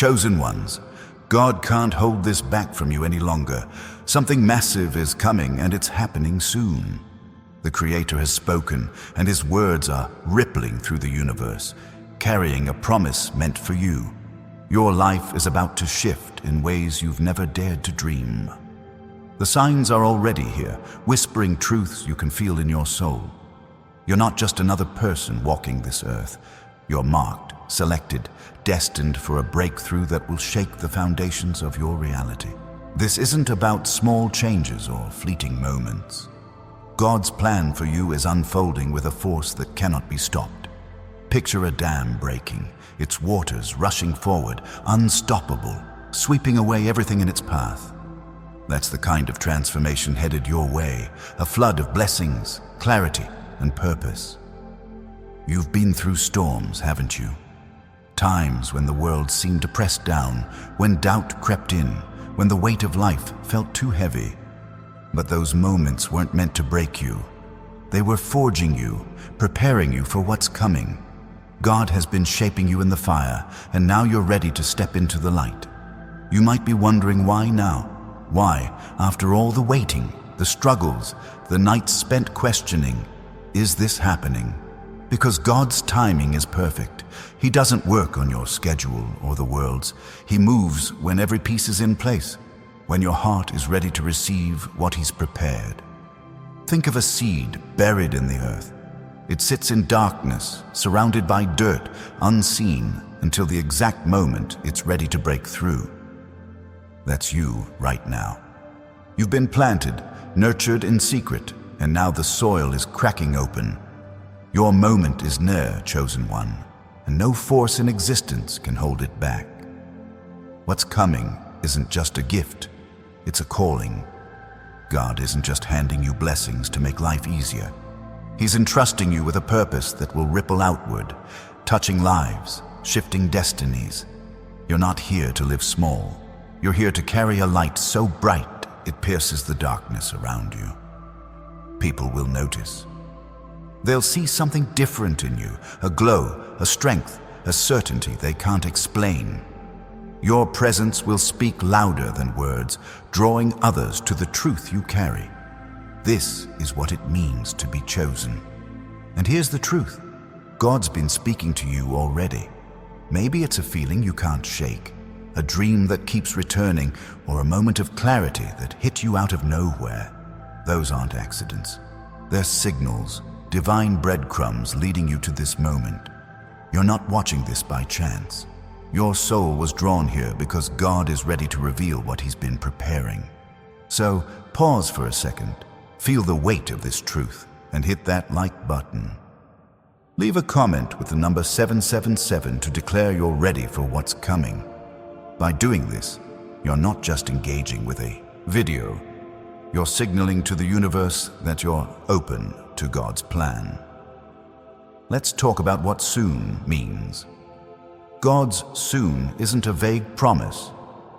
Chosen ones, God can't hold this back from you any longer. Something massive is coming, and it's happening soon. The Creator has spoken, and His words are rippling through the universe, carrying a promise meant for you. Your life is about to shift in ways you've never dared to dream. The signs are already here, whispering truths you can feel in your soul. You're not just another person walking this earth. You're marked, selected, destined for a breakthrough that will shake the foundations of your reality. This isn't about small changes or fleeting moments. God's plan for you is unfolding with a force that cannot be stopped. Picture a dam breaking, its waters rushing forward, unstoppable, sweeping away everything in its path. That's the kind of transformation headed your way, a flood of blessings, clarity, and purpose. You've been through storms, haven't you? Times when the world seemed to press down, when doubt crept in, when the weight of life felt too heavy. But those moments weren't meant to break you. They were forging you, preparing you for what's coming. God has been shaping you in the fire, and now you're ready to step into the light. You might be wondering why now? Why, after all the waiting, the struggles, the nights spent questioning, is this happening? Because God's timing is perfect. He doesn't work on your schedule or the world's. He moves when every piece is in place, when your heart is ready to receive what He's prepared. Think of a seed buried in the earth. It sits in darkness, surrounded by dirt, unseen, until the exact moment it's ready to break through. That's you right now. You've been planted, nurtured in secret, and now the soil is cracking open. Your moment is near, chosen one, and no force in existence can hold it back. What's coming isn't just a gift, it's a calling. God isn't just handing you blessings to make life easier. He's entrusting you with a purpose that will ripple outward, touching lives, shifting destinies. You're not here to live small. You're here to carry a light so bright it pierces the darkness around you. People will notice. They'll see something different in you, a glow, a strength, a certainty they can't explain. Your presence will speak louder than words, drawing others to the truth you carry. This is what it means to be chosen. And here's the truth. God's been speaking to you already. Maybe it's a feeling you can't shake, a dream that keeps returning, or a moment of clarity that hit you out of nowhere. Those aren't accidents. They're signals, divine breadcrumbs leading you to this moment. You're not watching this by chance. Your soul was drawn here because God is ready to reveal what He's been preparing. So pause for a second, feel the weight of this truth, and hit that like button. Leave a comment with the number 777 to declare you're ready for what's coming. By doing this, you're not just engaging with a video, you're signaling to the universe that you're open to God's plan. Let's talk about what soon means. God's soon isn't a vague promise.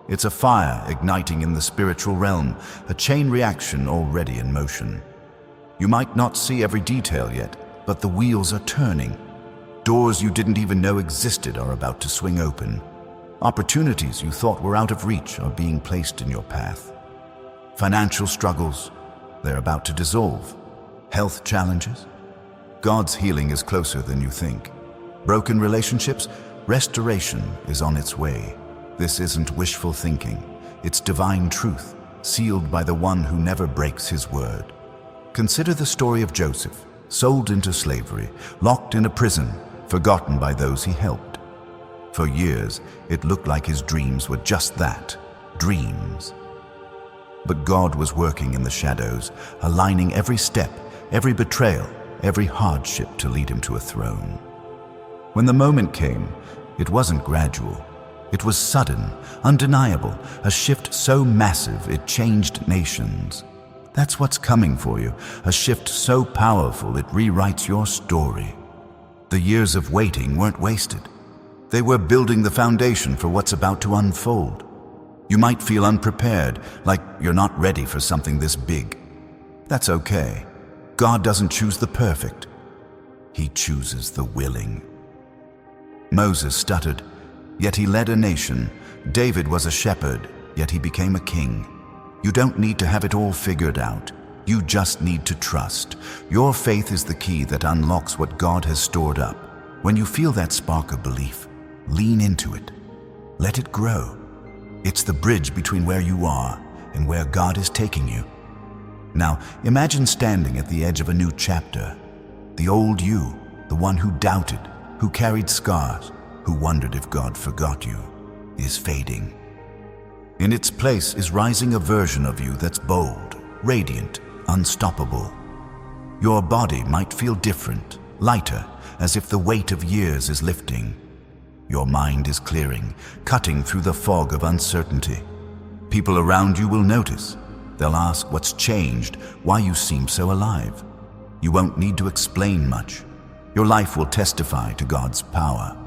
It's a fire igniting in the spiritual realm, a chain reaction already in motion. You might not see every detail yet, but the wheels are turning. Doors you didn't even know existed are about to swing open. Opportunities you thought were out of reach are being placed in your path. Financial struggles, they're about to dissolve. Health challenges, God's healing is closer than you think. Broken relationships, restoration is on its way. This isn't wishful thinking. It's divine truth, sealed by the one who never breaks his word. Consider the story of Joseph, sold into slavery, locked in a prison, forgotten by those he helped. For years, it looked like his dreams were just that, dreams. But God was working in the shadows, aligning every step, every betrayal, every hardship to lead him to a throne. When the moment came, it wasn't gradual. It was sudden, undeniable, a shift so massive it changed nations. That's what's coming for you, a shift so powerful it rewrites your story. The years of waiting weren't wasted. They were building the foundation for what's about to unfold. You might feel unprepared, like you're not ready for something this big. That's okay. God doesn't choose the perfect. He chooses the willing. Moses stuttered, yet he led a nation. David was a shepherd, yet he became a king. You don't need to have it all figured out. You just need to trust. Your faith is the key that unlocks what God has stored up. When you feel that spark of belief, lean into it. Let it grow. It's the bridge between where you are and where God is taking you. Now, imagine standing at the edge of a new chapter. The old you, the one who doubted, who carried scars, who wondered if God forgot you, is fading. In its place is rising a version of you that's bold, radiant, unstoppable. Your body might feel different, lighter, as if the weight of years is lifting. Your mind is clearing, cutting through the fog of uncertainty. People around you will notice. They'll ask what's changed, why you seem so alive. You won't need to explain much. Your life will testify to God's power.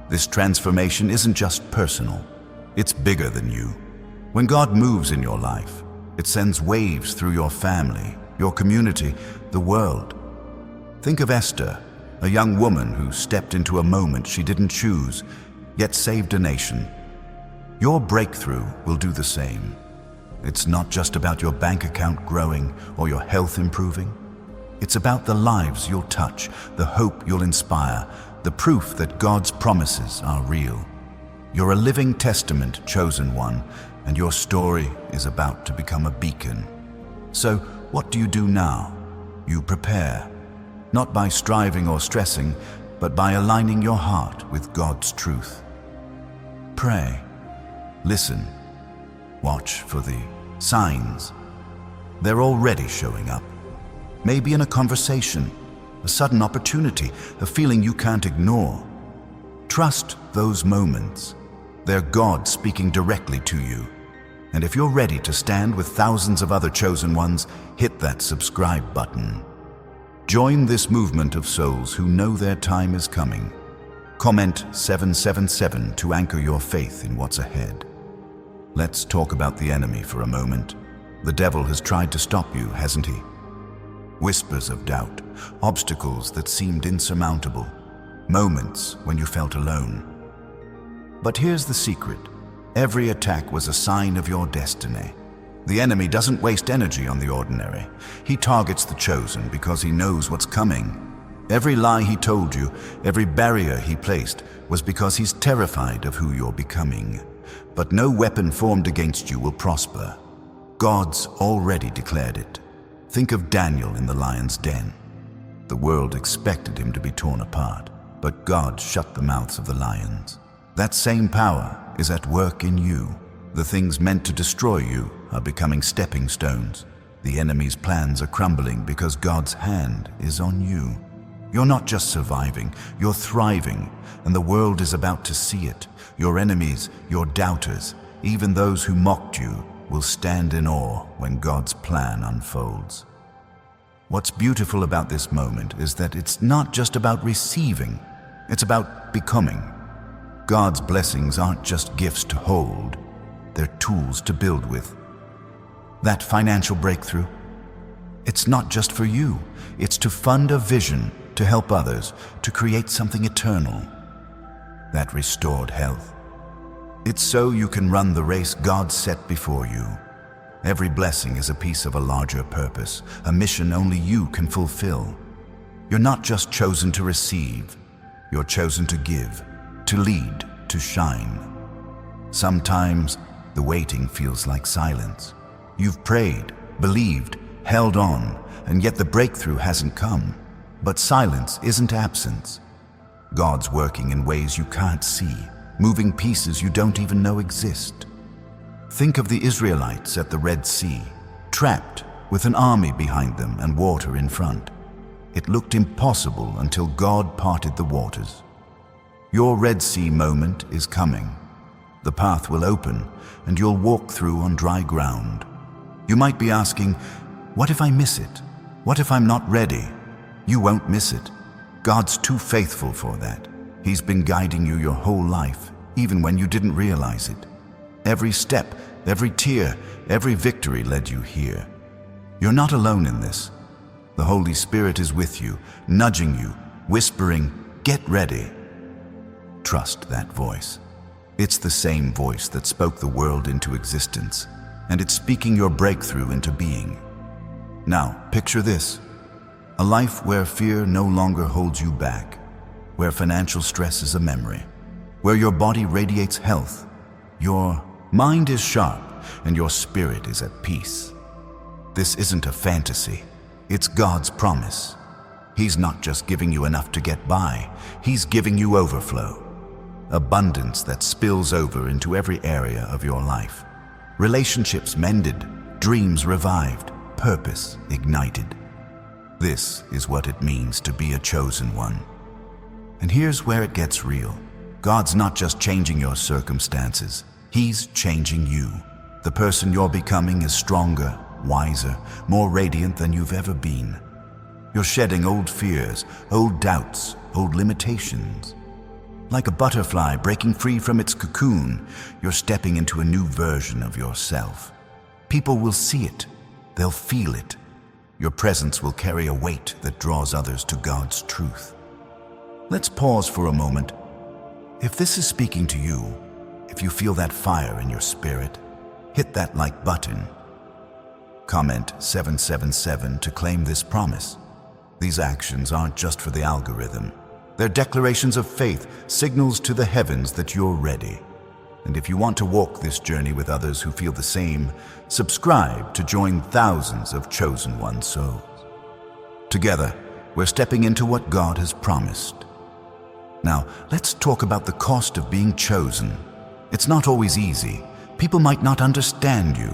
This transformation isn't just personal. It's bigger than you. When God moves in your life, it sends waves through your family, your community, the world. Think of Esther, a young woman who stepped into a moment she didn't choose, yet saved a nation. Your breakthrough will do the same. It's not just about your bank account growing or your health improving. It's about the lives you'll touch, the hope you'll inspire, the proof that God's promises are real. You're a living testament, chosen one, and your story is about to become a beacon. So, what do you do now? You prepare, not by striving or stressing, but by aligning your heart with God's truth. Pray, listen, watch for the signs. They're already showing up. Maybe in a conversation, a sudden opportunity, a feeling you can't ignore. Trust those moments. They're God speaking directly to you. And if you're ready to stand with thousands of other chosen ones, hit that subscribe button. Join this movement of souls who know their time is coming. Comment 777 to anchor your faith in what's ahead. Let's talk about the enemy for a moment. The devil has tried to stop you, hasn't he? Whispers of doubt, obstacles that seemed insurmountable, moments when you felt alone. But here's the secret. Every attack was a sign of your destiny. The enemy doesn't waste energy on the ordinary. He targets the chosen because he knows what's coming. Every lie he told you, every barrier he placed, was because he's terrified of who you're becoming. But no weapon formed against you will prosper. God's already declared it. Think of Daniel in the lion's den. The world expected him to be torn apart, but God shut the mouths of the lions. That same power is at work in you. The things meant to destroy you are becoming stepping stones. The enemy's plans are crumbling because God's hand is on you. You're not just surviving, you're thriving, and the world is about to see it. Your enemies, your doubters, even those who mocked you, will stand in awe when God's plan unfolds. What's beautiful about this moment is that it's not just about receiving, it's about becoming. God's blessings aren't just gifts to hold, they're tools to build with. That financial breakthrough, it's not just for you, it's to fund a vision, to help others, to create something eternal. That restored health, it's so you can run the race God set before you. Every blessing is a piece of a larger purpose, a mission only you can fulfill. You're not just chosen to receive, you're chosen to give, to lead, to shine. Sometimes the waiting feels like silence. You've prayed, believed, held on, and yet the breakthrough hasn't come. But silence isn't absence. God's working in ways you can't see, moving pieces you don't even know exist. Think of the Israelites at the Red Sea, trapped with an army behind them and water in front. It looked impossible until God parted the waters. Your Red Sea moment is coming. The path will open and you'll walk through on dry ground. You might be asking, what if I miss it? What if I'm not ready? You won't miss it. God's too faithful for that. He's been guiding you your whole life, even when you didn't realize it. Every step, every tear, every victory led you here. You're not alone in this. The Holy Spirit is with you, nudging you, whispering, "Get ready." Trust that voice. It's the same voice that spoke the world into existence, and it's speaking your breakthrough into being. Now, picture this: a life where fear no longer holds you back, where financial stress is a memory, where your body radiates health, your mind is sharp, and your spirit is at peace. This isn't a fantasy, it's God's promise. He's not just giving you enough to get by, He's giving you overflow. Abundance that spills over into every area of your life. Relationships mended, dreams revived, purpose ignited. This is what it means to be a chosen one. And here's where it gets real. God's not just changing your circumstances, He's changing you. The person you're becoming is stronger, wiser, more radiant than you've ever been. You're shedding old fears, old doubts, old limitations. Like a butterfly breaking free from its cocoon, you're stepping into a new version of yourself. People will see it, they'll feel it. Your presence will carry a weight that draws others to God's truth. Let's pause for a moment. If this is speaking to you, if you feel that fire in your spirit, hit that like button. Comment 777 to claim this promise. These actions aren't just for the algorithm. They're declarations of faith, signals to the heavens that you're ready. And if you want to walk this journey with others who feel the same, subscribe to join thousands of chosen one souls. Together, we're stepping into what God has promised. Now, let's talk about the cost of being chosen. It's not always easy. People might not understand you.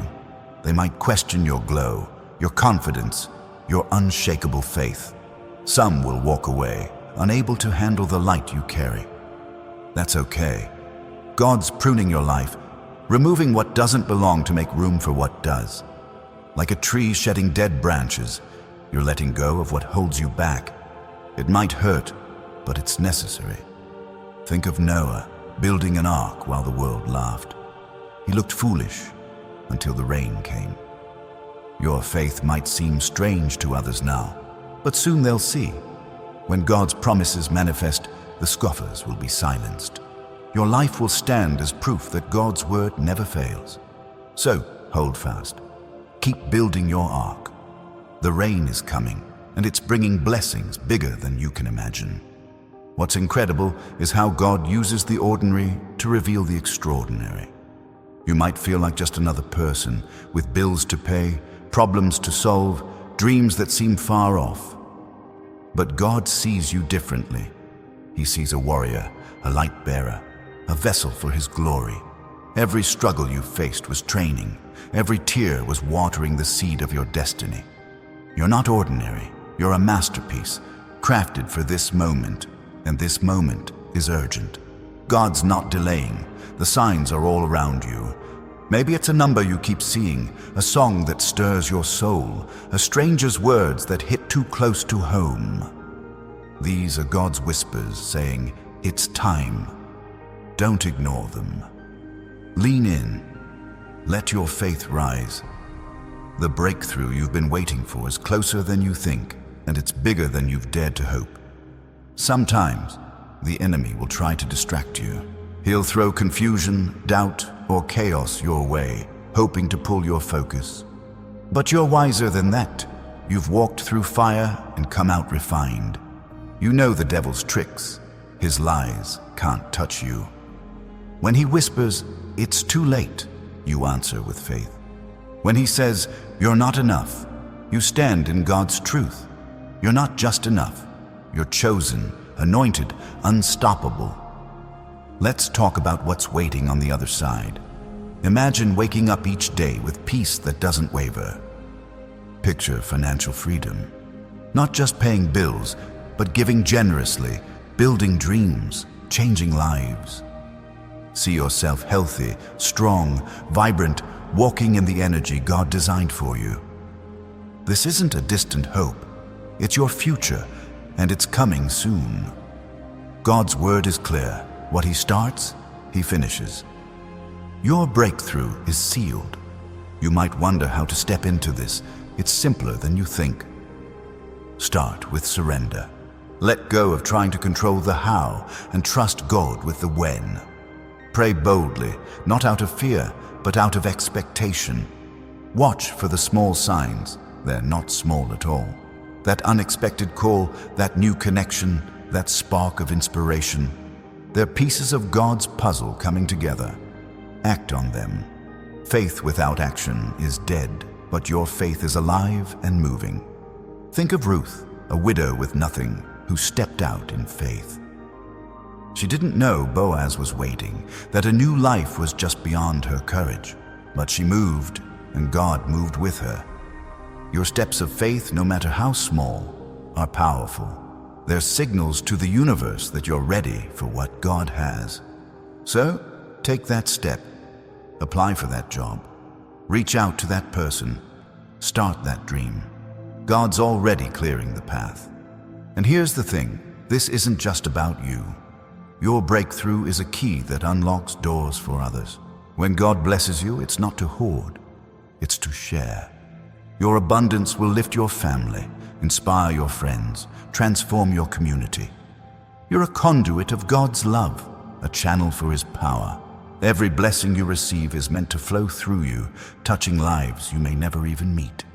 They might question your glow, your confidence, your unshakable faith. Some will walk away, unable to handle the light you carry. That's okay. God's pruning your life, removing what doesn't belong to make room for what does. Like a tree shedding dead branches, you're letting go of what holds you back. It might hurt, but it's necessary. Think of Noah building an ark while the world laughed. He looked foolish until the rain came. Your faith might seem strange to others now, but soon they'll see. When God's promises manifest, the scoffers will be silenced. Your life will stand as proof that God's word never fails. So, hold fast. Keep building your ark. The rain is coming, and it's bringing blessings bigger than you can imagine. What's incredible is how God uses the ordinary to reveal the extraordinary. You might feel like just another person, with bills to pay, problems to solve, dreams that seem far off. But God sees you differently. He sees a warrior, a light bearer, a vessel for His glory. Every struggle you faced was training. Every tear was watering the seed of your destiny. You're not ordinary. You're a masterpiece, crafted for this moment, and this moment is urgent. God's not delaying. The signs are all around you. Maybe it's a number you keep seeing, a song that stirs your soul, a stranger's words that hit too close to home. These are God's whispers saying, "It's time." Don't ignore them. Lean in. Let your faith rise. The breakthrough you've been waiting for is closer than you think, and it's bigger than you've dared to hope. Sometimes, the enemy will try to distract you. He'll throw confusion, doubt, or chaos your way, hoping to pull your focus. But you're wiser than that. You've walked through fire and come out refined. You know the devil's tricks. His lies can't touch you. When he whispers, "It's too late," you answer with faith. When he says, "You're not enough," you stand in God's truth. You're not just enough. You're chosen, anointed, unstoppable. Let's talk about what's waiting on the other side. Imagine waking up each day with peace that doesn't waver. Picture financial freedom. Not just paying bills, but giving generously, building dreams, changing lives. See yourself healthy, strong, vibrant, walking in the energy God designed for you. This isn't a distant hope. It's your future, and it's coming soon. God's word is clear. What He starts, He finishes. Your breakthrough is sealed. You might wonder how to step into this. It's simpler than you think. Start with surrender. Let go of trying to control the how and trust God with the when. Pray boldly, not out of fear, but out of expectation. Watch for the small signs. They're not small at all. That unexpected call, that new connection, that spark of inspiration. They're pieces of God's puzzle coming together. Act on them. Faith without action is dead, but your faith is alive and moving. Think of Ruth, a widow with nothing, who stepped out in faith. She didn't know Boaz was waiting, that a new life was just beyond her courage. But she moved, and God moved with her. Your steps of faith, no matter how small, are powerful. They're signals to the universe that you're ready for what God has. So, take that step. Apply for that job. Reach out to that person. Start that dream. God's already clearing the path. And here's the thing, this isn't just about you. Your breakthrough is a key that unlocks doors for others. When God blesses you, it's not to hoard, it's to share. Your abundance will lift your family, inspire your friends, transform your community. You're a conduit of God's love, a channel for His power. Every blessing you receive is meant to flow through you, touching lives you may never even meet.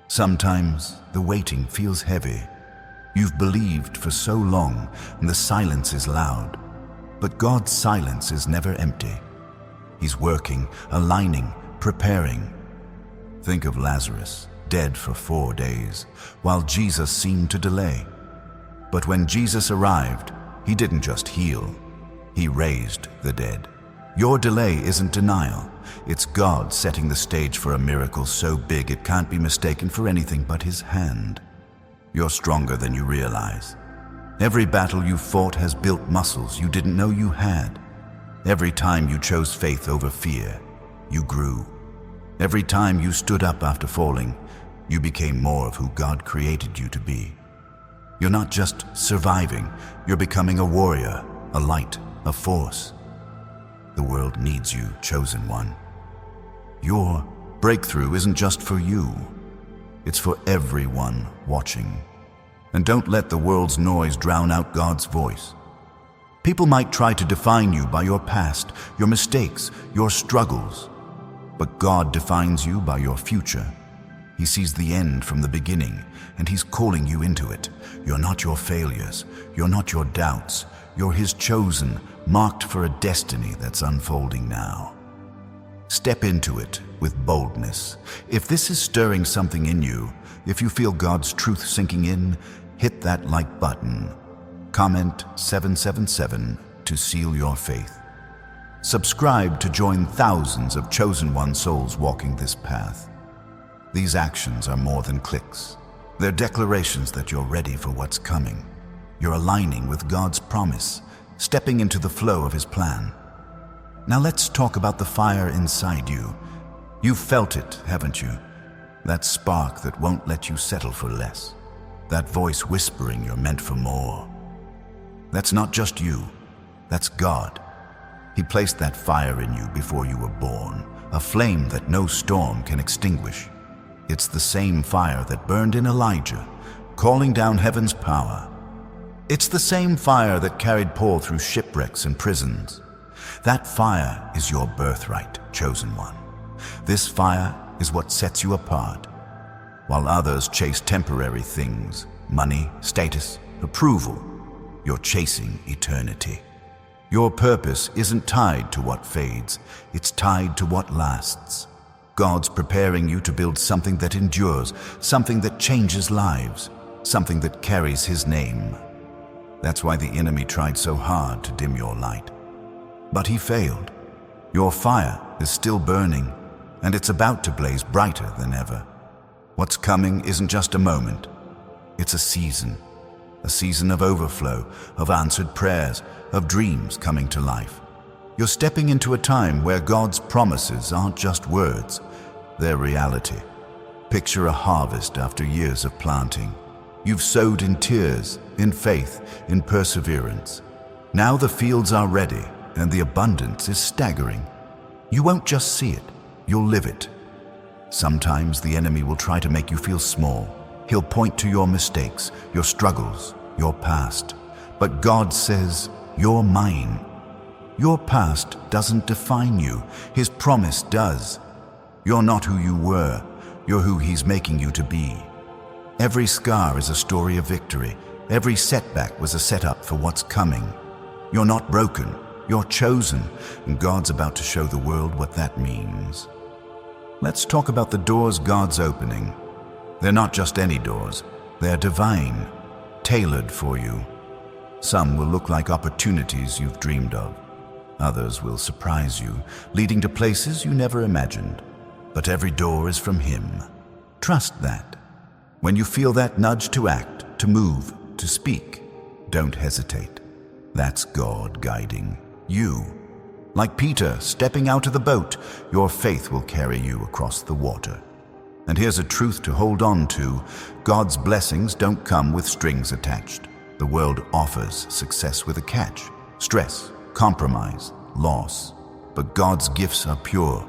Sometimes the waiting feels heavy. You've believed for so long, and the silence is loud. But God's silence is never empty. He's working, aligning, preparing. Think of Lazarus, dead for 4 days, while Jesus seemed to delay. But when Jesus arrived, He didn't just heal, He raised the dead. Your delay isn't denial. It's God setting the stage for a miracle so big it can't be mistaken for anything but His hand. You're stronger than you realize. Every battle you fought has built muscles you didn't know you had. Every time you chose faith over fear, you grew. Every time you stood up after falling, you became more of who God created you to be. You're not just surviving, you're becoming a warrior, a light, a force. The world needs you, chosen one. Your breakthrough isn't just for you. It's for everyone watching. And don't let the world's noise drown out God's voice. People might try to define you by your past, your mistakes, your struggles. But God defines you by your future. He sees the end from the beginning, and He's calling you into it. You're not your failures. You're not your doubts. You're His chosen, marked for a destiny that's unfolding now. Step into it with boldness. If this is stirring something in you, if you feel God's truth sinking in, hit that like button. Comment 777 to seal your faith. Subscribe to join thousands of chosen one souls walking this path. These actions are more than clicks. They're declarations that you're ready for what's coming. You're aligning with God's promise, stepping into the flow of His plan. Now let's talk about the fire inside you. You've felt it, haven't you? That spark that won't let you settle for less. That voice whispering you're meant for more. That's not just you, that's God. He placed that fire in you before you were born, a flame that no storm can extinguish. It's the same fire that burned in Elijah, calling down heaven's power. It's the same fire that carried Paul through shipwrecks and prisons. That fire is your birthright, chosen one. This fire is what sets you apart. While others chase temporary things, money, status, approval, you're chasing eternity. Your purpose isn't tied to what fades, it's tied to what lasts. God's preparing you to build something that endures, something that changes lives, something that carries His name. That's why the enemy tried so hard to dim your light. But he failed. Your fire is still burning, and it's about to blaze brighter than ever. What's coming isn't just a moment. It's a season of overflow, of answered prayers, of dreams coming to life. You're stepping into a time where God's promises aren't just words, they're reality. Picture a harvest after years of planting. You've sowed in tears, in faith, in perseverance. Now the fields are ready, and the abundance is staggering. You won't just see it, you'll live it. Sometimes the enemy will try to make you feel small. He'll point to your mistakes, your struggles, your past. But God says, "You're mine." Your past doesn't define you. His promise does. You're not who you were. You're who He's making you to be. Every scar is a story of victory. Every setback was a setup for what's coming. You're not broken. You're chosen, and God's about to show the world what that means. Let's talk about the doors God's opening. They're not just any doors. They're divine, tailored for you. Some will look like opportunities you've dreamed of. Others will surprise you, leading to places you never imagined. But every door is from Him. Trust that. When you feel that nudge to act, to move, to speak, don't hesitate. That's God guiding you. Like Peter stepping out of the boat, your faith will carry you across the water. And here's a truth to hold on to. God's blessings don't come with strings attached. The world offers success with a catch. Stress, compromise, loss. But God's gifts are pure.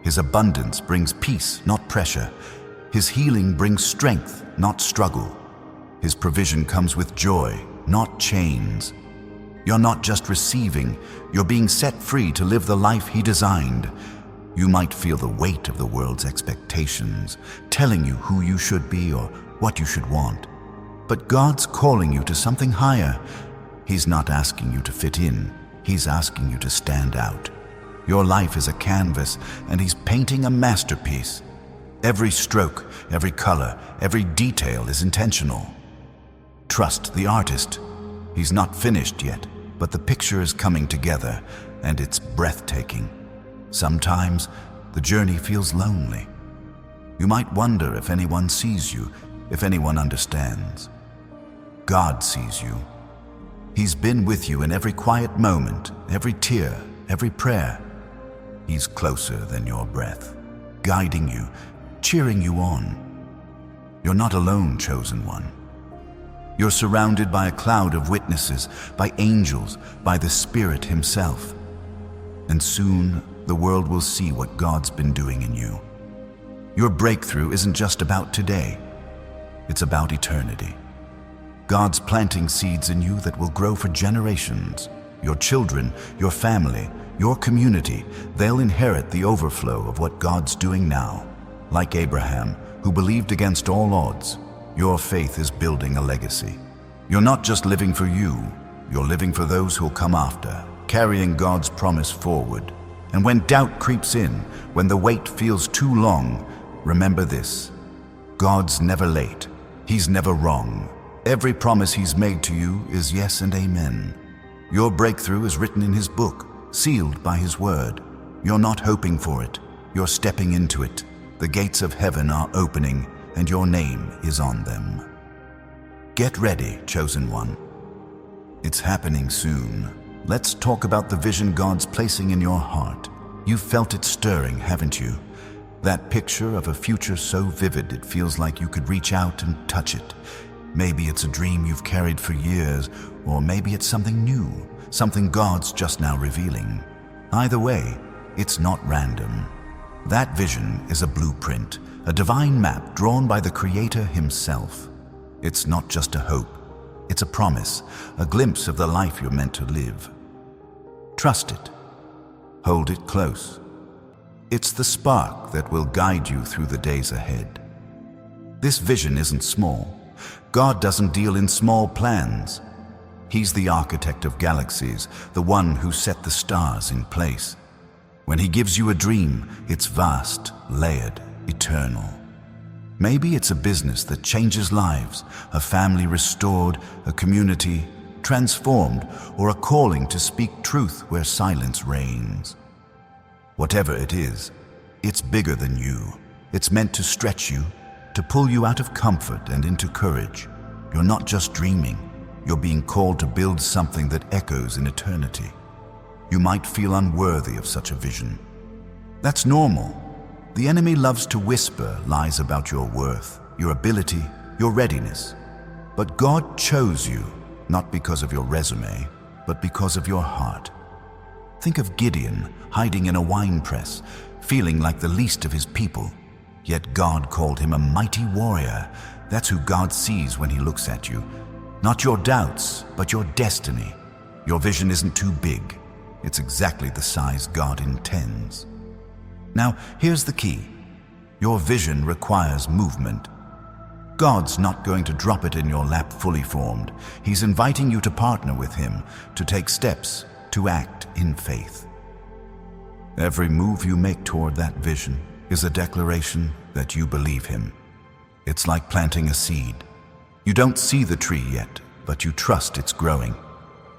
His abundance brings peace, not pressure. His healing brings strength, not struggle. His provision comes with joy, not chains. You're not just receiving, you're being set free to live the life He designed. You might feel the weight of the world's expectations, telling you who you should be or what you should want. But God's calling you to something higher. He's not asking you to fit in, He's asking you to stand out. Your life is a canvas, and He's painting a masterpiece. Every stroke, every color, every detail is intentional. Trust the artist. He's not finished yet, but the picture is coming together, and it's breathtaking. Sometimes the journey feels lonely. You might wonder if anyone sees you, if anyone understands. God sees you. He's been with you in every quiet moment, every tear, every prayer. He's closer than your breath, guiding you, cheering you on. You're not alone, chosen one. You're surrounded by a cloud of witnesses, by angels, by the Spirit Himself. And soon, the world will see what God's been doing in you. Your breakthrough isn't just about today. It's about eternity. God's planting seeds in you that will grow for generations. Your children, your family, your community, they'll inherit the overflow of what God's doing now. Like Abraham, who believed against all odds, your faith is building a legacy. You're not just living for you, you're living for those who'll come after, carrying God's promise forward. And when doubt creeps in, when the wait feels too long, remember this: God's never late, He's never wrong. Every promise He's made to you is yes and amen. Your breakthrough is written in His book, sealed by His word. You're not hoping for it, you're stepping into it. The gates of heaven are opening, and your name is on them. Get ready, chosen one. It's happening soon. Let's talk about the vision God's placing in your heart. You've felt it stirring, haven't you? That picture of a future so vivid it feels like you could reach out and touch it. Maybe it's a dream you've carried for years, or maybe it's something new, something God's just now revealing. Either way, it's not random. That vision is a blueprint, a divine map drawn by the Creator Himself. It's not just a hope, it's a promise, a glimpse of the life you're meant to live. Trust it. Hold it close. It's the spark that will guide you through the days ahead. This vision isn't small. God doesn't deal in small plans. He's the architect of galaxies, the one who set the stars in place. When He gives you a dream, it's vast, layered, eternal. Maybe it's a business that changes lives, a family restored, a community transformed, or a calling to speak truth where silence reigns. Whatever it is, it's bigger than you. It's meant to stretch you, to pull you out of comfort and into courage. You're not just dreaming, you're being called to build something that echoes in eternity. You might feel unworthy of such a vision. That's normal. The enemy loves to whisper lies about your worth, your ability, your readiness. But God chose you, not because of your resume, but because of your heart. Think of Gideon hiding in a wine press, feeling like the least of his people. Yet God called him a mighty warrior. That's who God sees when He looks at you. Not your doubts, but your destiny. Your vision isn't too big. It's exactly the size God intends. Now, here's the key. Your vision requires movement. God's not going to drop it in your lap fully formed. He's inviting you to partner with Him, to take steps, to act in faith. Every move you make toward that vision is a declaration that you believe Him. It's like planting a seed. You don't see the tree yet, but you trust it's growing.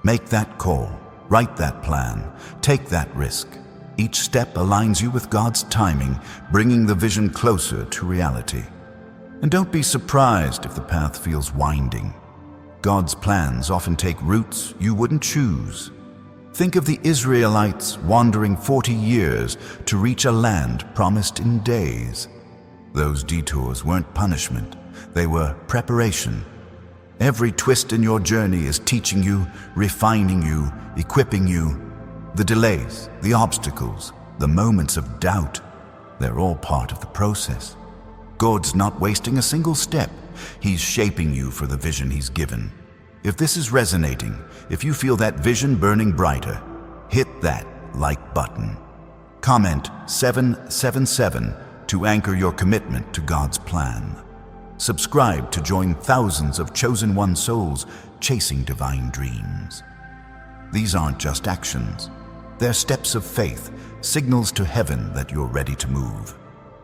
Make that call, write that plan, take that risk. Each step aligns you with God's timing, bringing the vision closer to reality. And don't be surprised if the path feels winding. God's plans often take routes you wouldn't choose. Think of the Israelites wandering 40 years to reach a land promised in days. Those detours weren't punishment, they were preparation. Every twist in your journey is teaching you, refining you, equipping you. The delays, the obstacles, the moments of doubt, they're all part of the process. God's not wasting a single step. He's shaping you for the vision He's given. If this is resonating, if you feel that vision burning brighter, hit that like button. Comment 777 to anchor your commitment to God's plan. Subscribe to join thousands of chosen one souls chasing divine dreams. These aren't just actions. They're steps of faith, signals to heaven that you're ready to move.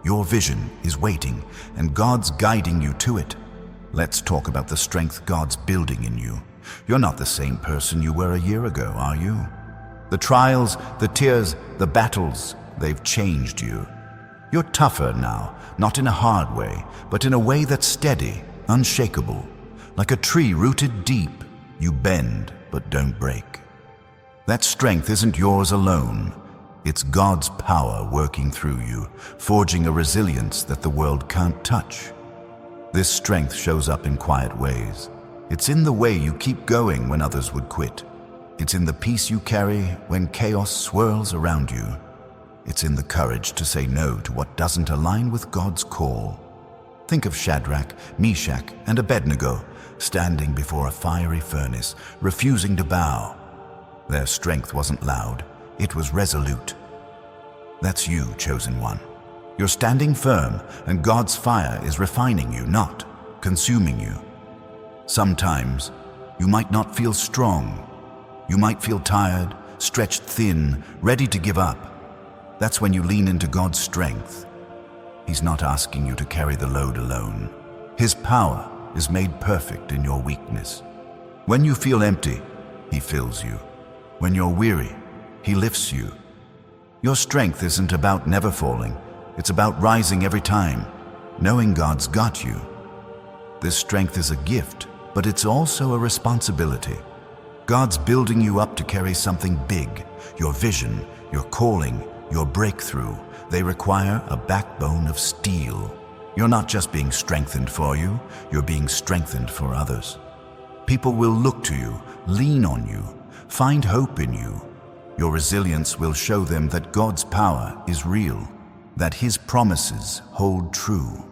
Your vision is waiting, and God's guiding you to it. Let's talk about the strength God's building in you. You're not the same person you were a year ago, are you? The trials, the tears, the battles, they've changed you. You're tougher now, not in a hard way, but in a way that's steady, unshakable. Like a tree rooted deep, you bend but don't break. That strength isn't yours alone. It's God's power working through you, forging a resilience that the world can't touch. This strength shows up in quiet ways. It's in the way you keep going when others would quit. It's in the peace you carry when chaos swirls around you. It's in the courage to say no to what doesn't align with God's call. Think of Shadrach, Meshach, and Abednego standing before a fiery furnace, refusing to bow. Their strength wasn't loud, it was resolute. That's you, chosen one. You're standing firm, and God's fire is refining you, not consuming you. Sometimes, you might not feel strong. You might feel tired, stretched thin, ready to give up. That's when you lean into God's strength. He's not asking you to carry the load alone. His power is made perfect in your weakness. When you feel empty, He fills you. When you're weary, He lifts you. Your strength isn't about never falling. It's about rising every time, knowing God's got you. This strength is a gift, but it's also a responsibility. God's building you up to carry something big. Your vision, your calling, your breakthrough, they require a backbone of steel. You're not just being strengthened for you, you're being strengthened for others. People will look to you, lean on you, find hope in you. Your resilience will show them that God's power is real, that His promises hold true.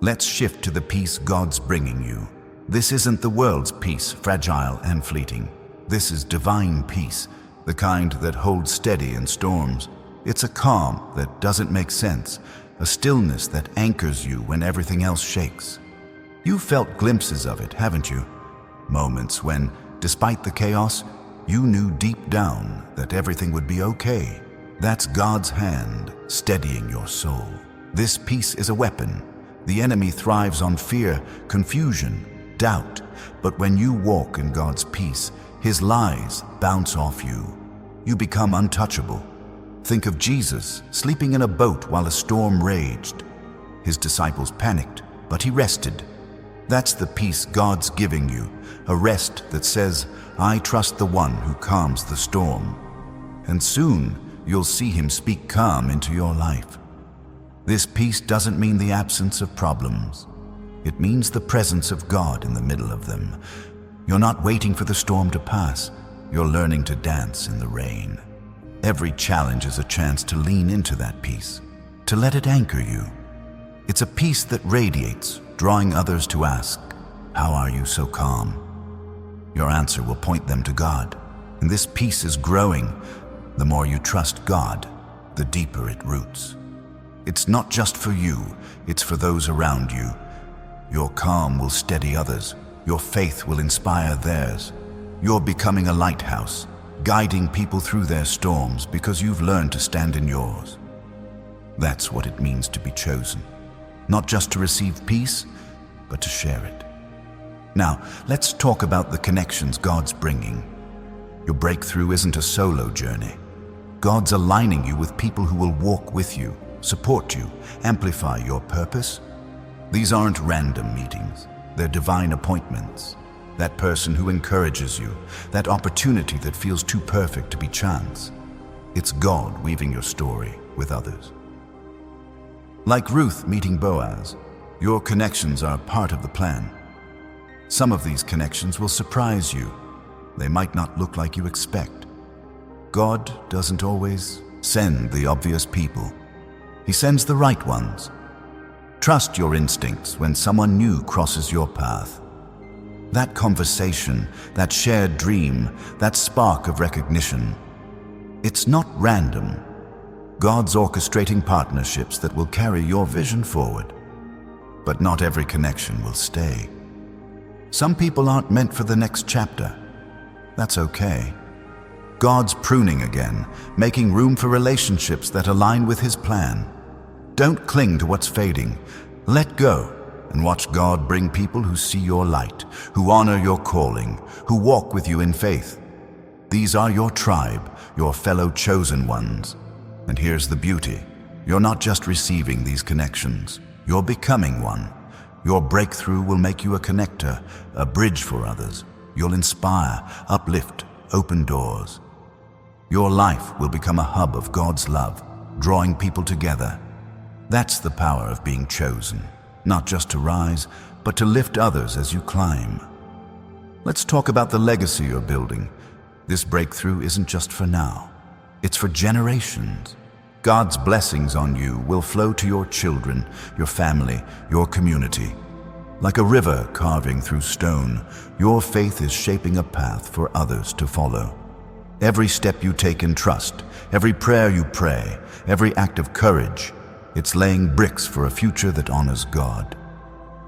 Let's shift to the peace God's bringing you. This isn't the world's peace, fragile and fleeting. This is divine peace, the kind that holds steady in storms. It's a calm that doesn't make sense, a stillness that anchors you when everything else shakes. You've felt glimpses of it, haven't you? Moments when, despite the chaos, you knew deep down that everything would be okay. That's God's hand steadying your soul. This peace is a weapon. The enemy thrives on fear, confusion, doubt. But when you walk in God's peace, His lies bounce off you. You become untouchable. Think of Jesus sleeping in a boat while a storm raged. His disciples panicked, but He rested. That's the peace God's giving you, a rest that says, I trust the one who calms the storm. And soon, you'll see Him speak calm into your life. This peace doesn't mean the absence of problems. It means the presence of God in the middle of them. You're not waiting for the storm to pass. You're learning to dance in the rain. Every challenge is a chance to lean into that peace, to let it anchor you. It's a peace that radiates, drawing others to ask, how are you so calm? Your answer will point them to God, and this peace is growing. The more you trust God, the deeper it roots. It's not just for you, it's for those around you. Your calm will steady others. Your faith will inspire theirs. You're becoming a lighthouse, guiding people through their storms because you've learned to stand in yours. That's what it means to be chosen. Not just to receive peace, but to share it. Now, let's talk about the connections God's bringing. Your breakthrough isn't a solo journey. God's aligning you with people who will walk with you, support you, amplify your purpose. These aren't random meetings. They're divine appointments. That person who encourages you, that opportunity that feels too perfect to be chance. It's God weaving your story with others. Like Ruth meeting Boaz, your connections are part of the plan. Some of these connections will surprise you. They might not look like you expect. God doesn't always send the obvious people. He sends the right ones. Trust your instincts when someone new crosses your path. That conversation, that shared dream, that spark of recognition, it's not random. God's orchestrating partnerships that will carry your vision forward. But not every connection will stay. Some people aren't meant for the next chapter. That's okay. God's pruning again, making room for relationships that align with His plan. Don't cling to what's fading. Let go and watch God bring people who see your light, who honor your calling, who walk with you in faith. These are your tribe, your fellow chosen ones. And here's the beauty. You're not just receiving these connections. You're becoming one. Your breakthrough will make you a connector, a bridge for others. You'll inspire, uplift, open doors. Your life will become a hub of God's love, drawing people together. That's the power of being chosen, not just to rise, but to lift others as you climb. Let's talk about the legacy you're building. This breakthrough isn't just for now. It's for generations. God's blessings on you will flow to your children, your family, your community. Like a river carving through stone, your faith is shaping a path for others to follow. Every step you take in trust, every prayer you pray, every act of courage, it's laying bricks for a future that honors God.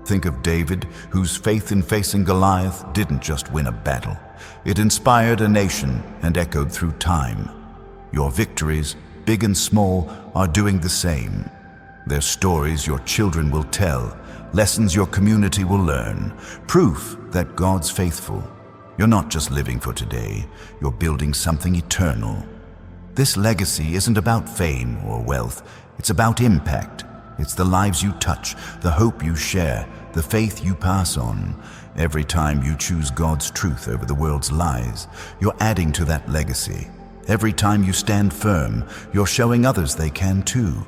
Think of David, whose faith in facing Goliath didn't just win a battle. It inspired a nation and echoed through time. Your victories, big and small, are doing the same. They're stories your children will tell, lessons your community will learn, proof that God's faithful. You're not just living for today, you're building something eternal. This legacy isn't about fame or wealth, it's about impact. It's the lives you touch, the hope you share, the faith you pass on. Every time you choose God's truth over the world's lies, you're adding to that legacy. Every time you stand firm, you're showing others they can too.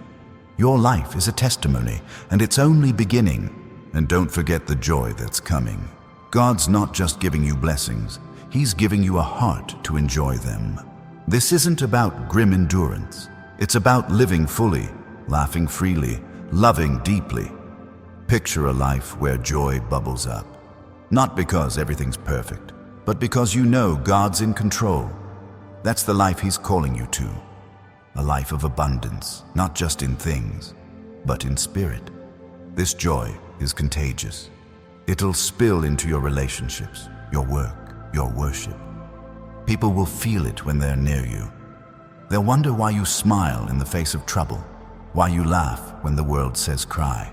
Your life is a testimony, and it's only beginning. And don't forget the joy that's coming. God's not just giving you blessings, He's giving you a heart to enjoy them. This isn't about grim endurance. It's about living fully, laughing freely, loving deeply. Picture a life where joy bubbles up. Not because everything's perfect, but because you know God's in control. That's the life He's calling you to. A life of abundance, not just in things, but in spirit. This joy is contagious. It'll spill into your relationships, your work, your worship. People will feel it when they're near you. They'll wonder why you smile in the face of trouble, why you laugh when the world says cry.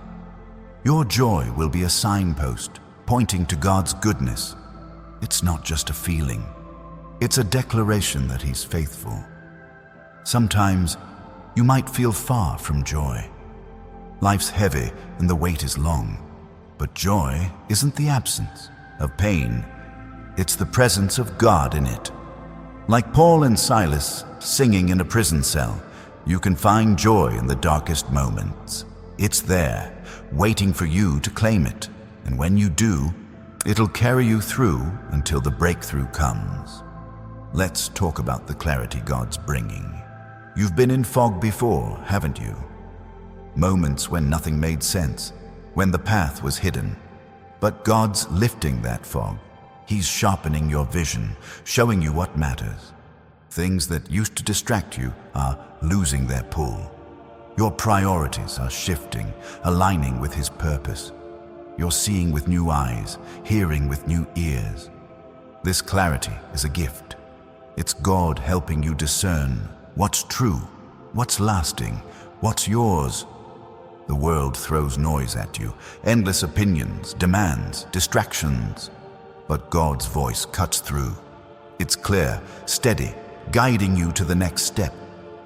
Your joy will be a signpost pointing to God's goodness. It's not just a feeling. It's a declaration that He's faithful. Sometimes you might feel far from joy. Life's heavy and the weight is long. But joy isn't the absence of pain. It's the presence of God in it. Like Paul and Silas singing in a prison cell, you can find joy in the darkest moments. It's there, waiting for you to claim it. And when you do, it'll carry you through until the breakthrough comes. Let's talk about the clarity God's bringing. You've been in fog before, haven't you? Moments when nothing made sense, when the path was hidden. But God's lifting that fog. He's sharpening your vision, showing you what matters. Things that used to distract you are losing their pull. Your priorities are shifting, aligning with His purpose. You're seeing with new eyes, hearing with new ears. This clarity is a gift. It's God helping you discern what's true, what's lasting, what's yours. The world throws noise at you, endless opinions, demands, distractions. But God's voice cuts through. It's clear, steady, guiding you to the next step.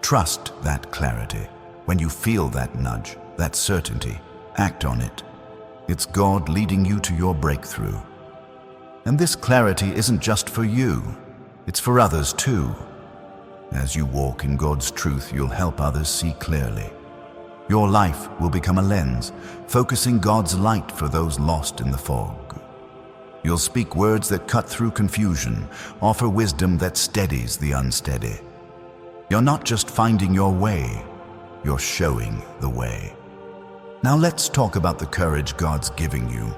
Trust that clarity. When you feel that nudge, that certainty, act on it. It's God leading you to your breakthrough. And this clarity isn't just for you, it's for others too. As you walk in God's truth, you'll help others see clearly. Your life will become a lens, focusing God's light for those lost in the fog. You'll speak words that cut through confusion, offer wisdom that steadies the unsteady. You're not just finding your way, you're showing the way. Now let's talk about the courage God's giving you.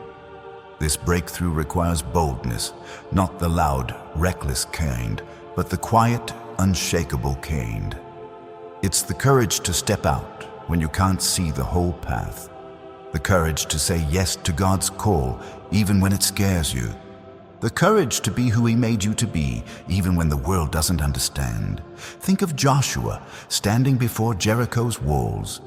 This breakthrough requires boldness, not the loud, reckless kind, but the quiet, unshakable kind. It's the courage to step out when you can't see the whole path. The courage to say yes to God's call, even when it scares you. The courage to be who He made you to be, even when the world doesn't understand. Think of Joshua standing before Jericho's walls.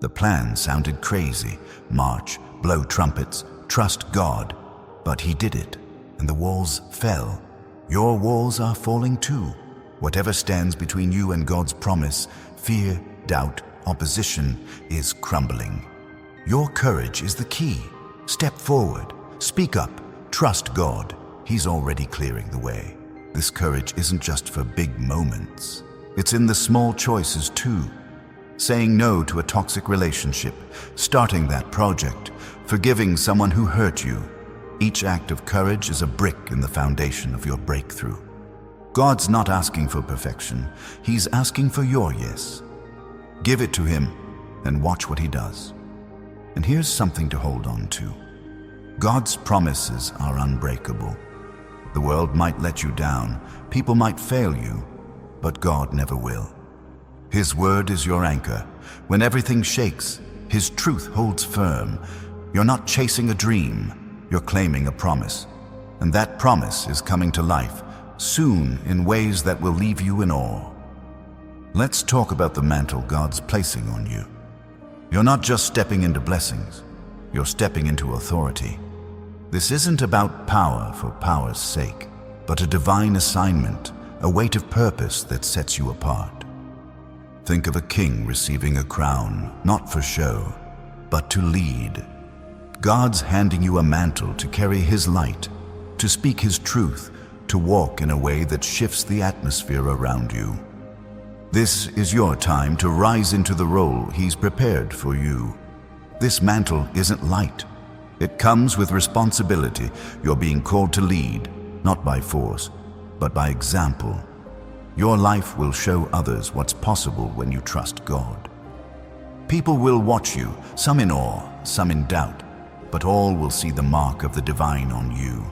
The plan sounded crazy. March, blow trumpets, trust God. But he did it, and the walls fell. Your walls are falling too. Whatever stands between you and God's promise, fear, doubt, opposition, is crumbling. Your courage is the key. Step forward, speak up, trust God. He's already clearing the way. This courage isn't just for big moments. It's in the small choices too. Saying no to a toxic relationship, starting that project, forgiving someone who hurt you. Each act of courage is a brick in the foundation of your breakthrough. God's not asking for perfection. He's asking for your yes. Give it to Him and watch what He does. And here's something to hold on to. God's promises are unbreakable. The world might let you down, people might fail you, but God never will. His word is your anchor. When everything shakes, His truth holds firm. You're not chasing a dream, you're claiming a promise. And that promise is coming to life, soon in ways that will leave you in awe. Let's talk about the mantle God's placing on you. You're not just stepping into blessings, you're stepping into authority. This isn't about power for power's sake, but a divine assignment, a weight of purpose that sets you apart. Think of a king receiving a crown, not for show, but to lead. God's handing you a mantle to carry His light, to speak His truth, to walk in a way that shifts the atmosphere around you. This is your time to rise into the role He's prepared for you. This mantle isn't light. It comes with responsibility. You're being called to lead, not by force, but by example. Your life will show others what's possible when you trust God. People will watch you, some in awe, some in doubt, but all will see the mark of the divine on you.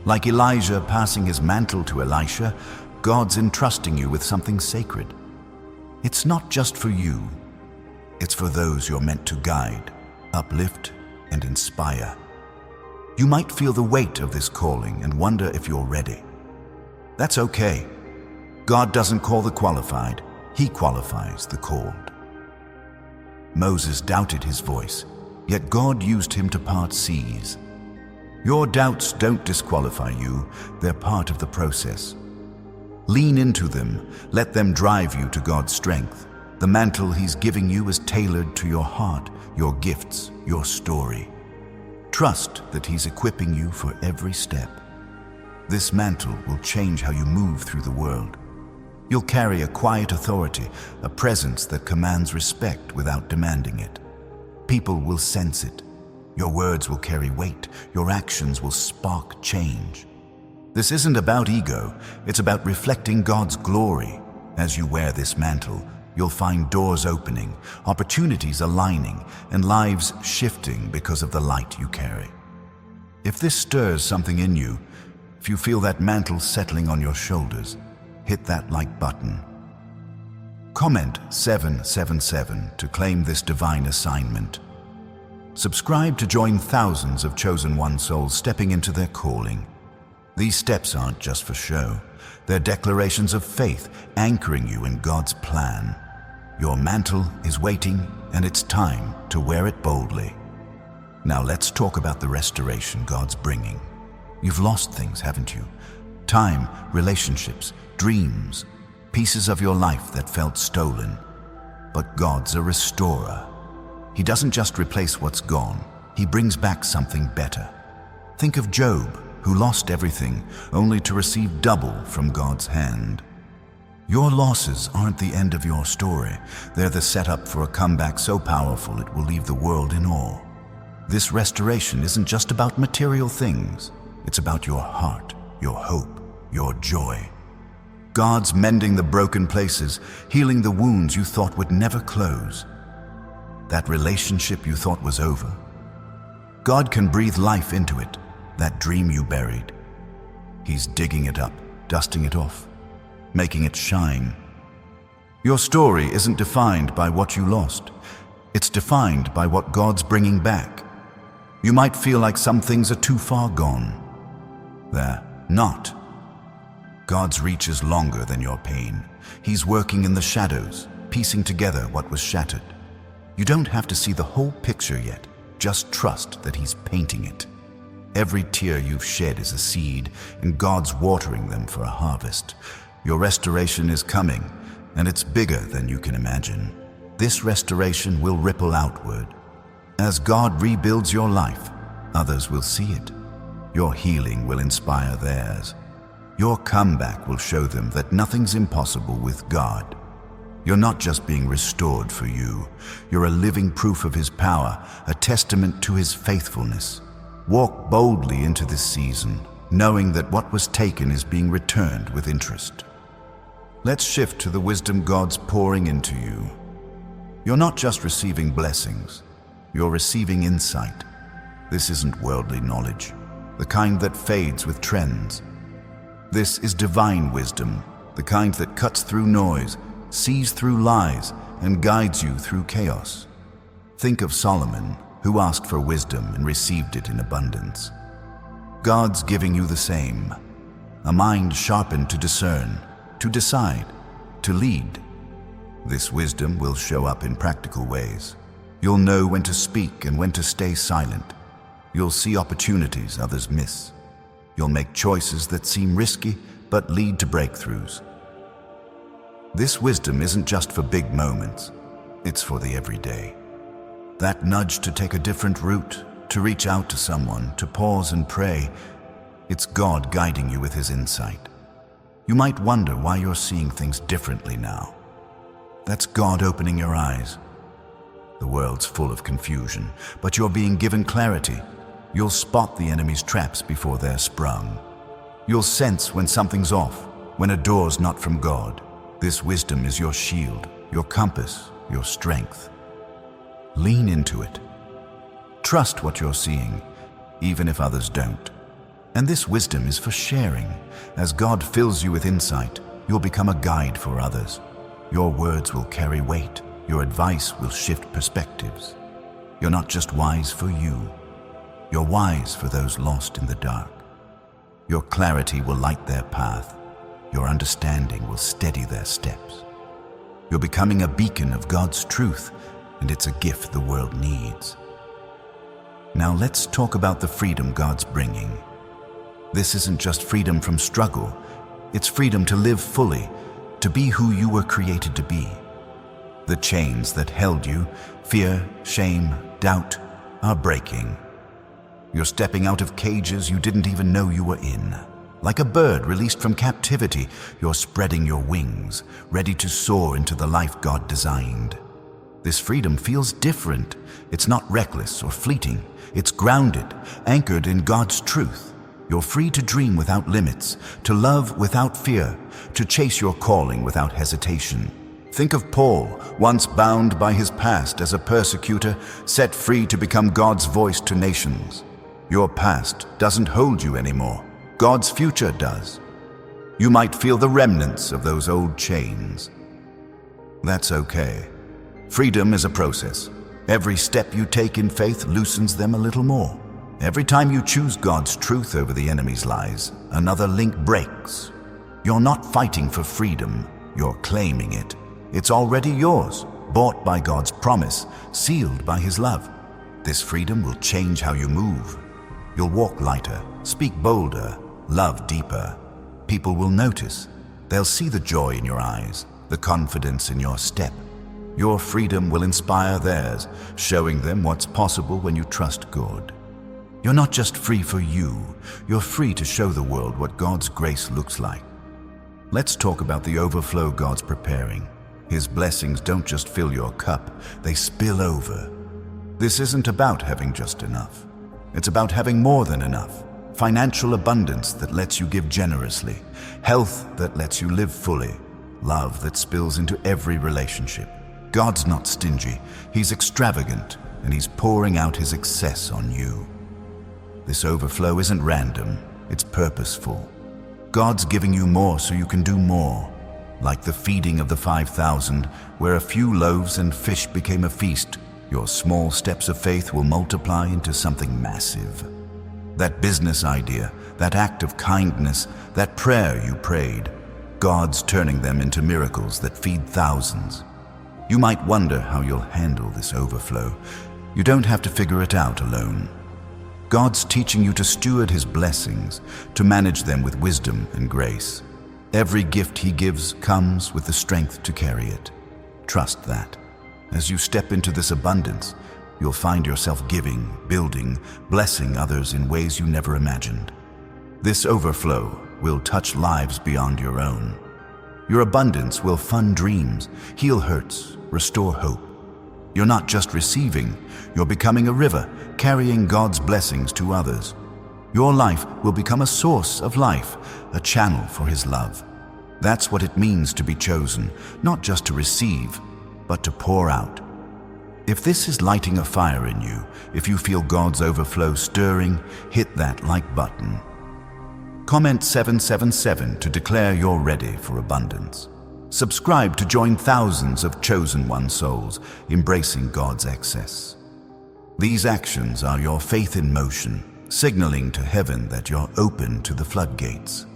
Like Elijah passing his mantle to Elisha, God's entrusting you with something sacred. It's not just for you. It's for those you're meant to guide, uplift, and inspire. You might feel the weight of this calling and wonder if you're ready. That's okay. God doesn't call the qualified, He qualifies the called. Moses doubted his voice, yet God used him to part seas. Your doubts don't disqualify you, they're part of the process. Lean into them, let them drive you to God's strength. The mantle He's giving you is tailored to your heart, your gifts, your story. Trust that He's equipping you for every step. This mantle will change how you move through the world. You'll carry a quiet authority, a presence that commands respect without demanding it. People will sense it. Your words will carry weight. Your actions will spark change. This isn't about ego. It's about reflecting God's glory. As you wear this mantle, you'll find doors opening, opportunities aligning, and lives shifting because of the light you carry. If this stirs something in you, If you feel that mantle settling on your shoulders, hit that like button. Comment 777 to claim this divine assignment. Subscribe to join thousands of chosen one souls stepping into their calling. These steps aren't just for show. They're declarations of faith anchoring you in God's plan. Your mantle is waiting, and it's time to wear it boldly. Now let's talk about the restoration God's bringing. You've lost things, haven't you? Time, relationships, dreams, pieces of your life that felt stolen. But God's a restorer. He doesn't just replace what's gone, He brings back something better. Think of Job, who lost everything only to receive double from God's hand. Your losses aren't the end of your story. They're the setup for a comeback so powerful it will leave the world in awe. This restoration isn't just about material things. It's about your heart, your hope, your joy. God's mending the broken places, healing the wounds you thought would never close. That relationship you thought was over. God can breathe life into it, that dream you buried. He's digging it up, dusting it off, making it shine. Your story isn't defined by what you lost. It's defined by what God's bringing back. You might feel like some things are too far gone. They're not. God's reach is longer than your pain. He's working in the shadows, piecing together what was shattered. You don't have to see the whole picture yet. Just trust that He's painting it. Every tear you've shed is a seed, and God's watering them for a harvest. Your restoration is coming, and it's bigger than you can imagine. This restoration will ripple outward. As God rebuilds your life, others will see it. Your healing will inspire theirs. Your comeback will show them that nothing's impossible with God. You're not just being restored for you. You're a living proof of His power, a testament to His faithfulness. Walk boldly into this season, knowing that what was taken is being returned with interest. Let's shift to the wisdom God's pouring into you. You're not just receiving blessings, you're receiving insight. This isn't worldly knowledge, the kind that fades with trends. This is divine wisdom, the kind that cuts through noise, sees through lies, and guides you through chaos. Think of Solomon, who asked for wisdom and received it in abundance. God's giving you the same, a mind sharpened to discern, to decide, to lead. This wisdom will show up in practical ways. You'll know when to speak and when to stay silent. You'll see opportunities others miss. You'll make choices that seem risky but lead to breakthroughs. This wisdom isn't just for big moments, it's for the everyday. That nudge to take a different route, to reach out to someone, to pause and pray, it's God guiding you with His insight. You might wonder why you're seeing things differently now. That's God opening your eyes. The world's full of confusion, but you're being given clarity. You'll spot the enemy's traps before they're sprung. You'll sense when something's off, when a door's not from God. This wisdom is your shield, your compass, your strength. Lean into it. Trust what you're seeing, even if others don't. And this wisdom is for sharing. As God fills you with insight, you'll become a guide for others. Your words will carry weight. Your advice will shift perspectives. You're not just wise for you. You're wise for those lost in the dark. Your clarity will light their path. Your understanding will steady their steps. You're becoming a beacon of God's truth, and it's a gift the world needs. Now let's talk about the freedom God's bringing. This isn't just freedom from struggle. It's freedom to live fully, to be who you were created to be. The chains that held you, fear, shame, doubt, are breaking. You're stepping out of cages you didn't even know you were in. Like a bird released from captivity, you're spreading your wings, ready to soar into the life God designed. This freedom feels different. It's not reckless or fleeting. It's grounded, anchored in God's truth. You're free to dream without limits, to love without fear, to chase your calling without hesitation. Think of Paul, once bound by his past as a persecutor, set free to become God's voice to nations. Your past doesn't hold you anymore. God's future does. You might feel the remnants of those old chains. That's okay. Freedom is a process. Every step you take in faith loosens them a little more. Every time you choose God's truth over the enemy's lies, another link breaks. You're not fighting for freedom, you're claiming it. It's already yours, bought by God's promise, sealed by His love. This freedom will change how you move. You'll walk lighter, speak bolder, love deeper. People will notice. They'll see the joy in your eyes, the confidence in your step. Your freedom will inspire theirs, showing them what's possible when you trust God. You're not just free for you, you're free to show the world what God's grace looks like. Let's talk about the overflow God's preparing. His blessings don't just fill your cup, they spill over. This isn't about having just enough. It's about having more than enough. Financial abundance that lets you give generously, health that lets you live fully, love that spills into every relationship. God's not stingy, He's extravagant, and He's pouring out His excess on you. This overflow isn't random, it's purposeful. God's giving you more so you can do more. Like the feeding of the 5,000, where a few loaves and fish became a feast, your small steps of faith will multiply into something massive. That business idea, that act of kindness, that prayer you prayed, God's turning them into miracles that feed thousands. You might wonder how you'll handle this overflow. You don't have to figure it out alone. God's teaching you to steward His blessings, to manage them with wisdom and grace. Every gift He gives comes with the strength to carry it. Trust that. As you step into this abundance, you'll find yourself giving, building, blessing others in ways you never imagined. This overflow will touch lives beyond your own. Your abundance will fund dreams, heal hurts, restore hope. You're not just receiving, you're becoming a river, carrying God's blessings to others. Your life will become a source of life, a channel for His love. That's what it means to be chosen, not just to receive, but to pour out. If this is lighting a fire in you, if you feel God's overflow stirring, hit that like button. Comment 777 to declare you're ready for abundance. Subscribe to join thousands of chosen one souls embracing God's excess. These actions are your faith in motion, signaling to heaven that you're open to the floodgates.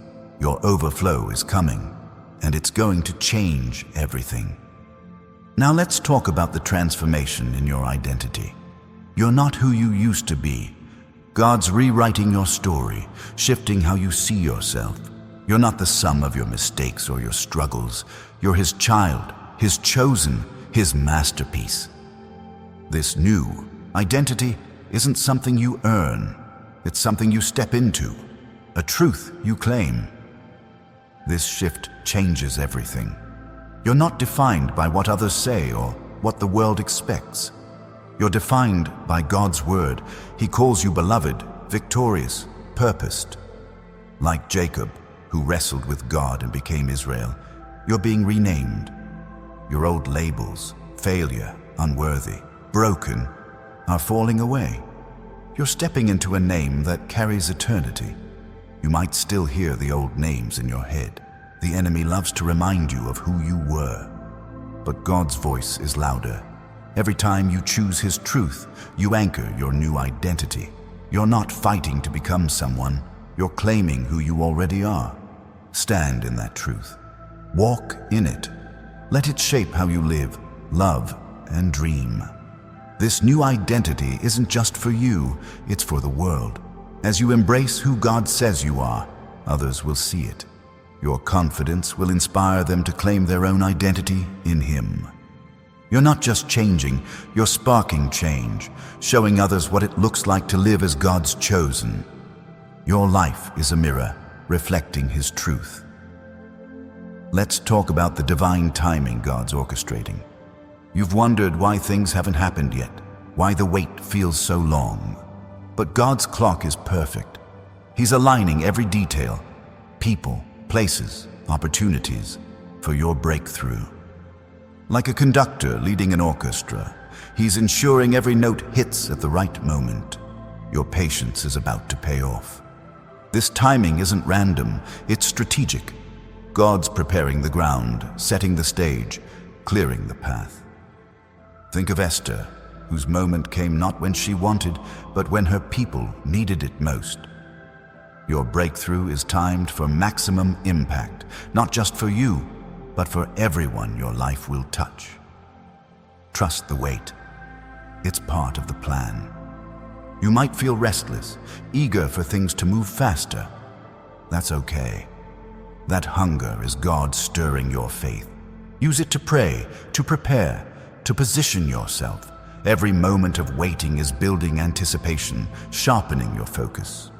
Your overflow is coming, and it's going to change everything. Now let's talk about the transformation in your identity. You're not who you used to be. God's rewriting your story, shifting how you see yourself. You're not the sum of your mistakes or your struggles. You're His child, His chosen, His masterpiece. This new identity isn't something you earn. It's something you step into, a truth you claim. This shift changes everything. You're not defined by what others say or what the world expects. You're defined by God's word. He calls you beloved, victorious, purposed. Like Jacob, who wrestled with God and became Israel, you're being renamed. Your old labels, failure, unworthy, broken, are falling away. You're stepping into a name that carries eternity. You might still hear the old names in your head. The enemy loves to remind you of who you were. But God's voice is louder. Every time you choose His truth, you anchor your new identity. You're not fighting to become someone. You're claiming who you already are. Stand in that truth. Walk in it. Let it shape how you live, love, and dream. This new identity isn't just for you, it's for the world. As you embrace who God says you are, others will see it. Your confidence will inspire them to claim their own identity in Him. You're not just changing, you're sparking change, showing others what it looks like to live as God's chosen. Your life is a mirror, reflecting His truth. Let's talk about the divine timing God's orchestrating. You've wondered why things haven't happened yet, why the wait feels so long. But God's clock is perfect. He's aligning every detail, people, places, opportunities, for your breakthrough. Like a conductor leading an orchestra, He's ensuring every note hits at the right moment. Your patience is about to pay off. This timing isn't random, it's strategic. God's preparing the ground, setting the stage, clearing the path. Think of Esther, whose moment came not when she wanted, but when her people needed it most. Your breakthrough is timed for maximum impact, not just for you, but for everyone your life will touch. Trust the wait. It's part of the plan. You might feel restless, eager for things to move faster. That's okay. That hunger is God stirring your faith. Use it to pray, to prepare, to position yourself. Every moment of waiting is building anticipation, sharpening your focus.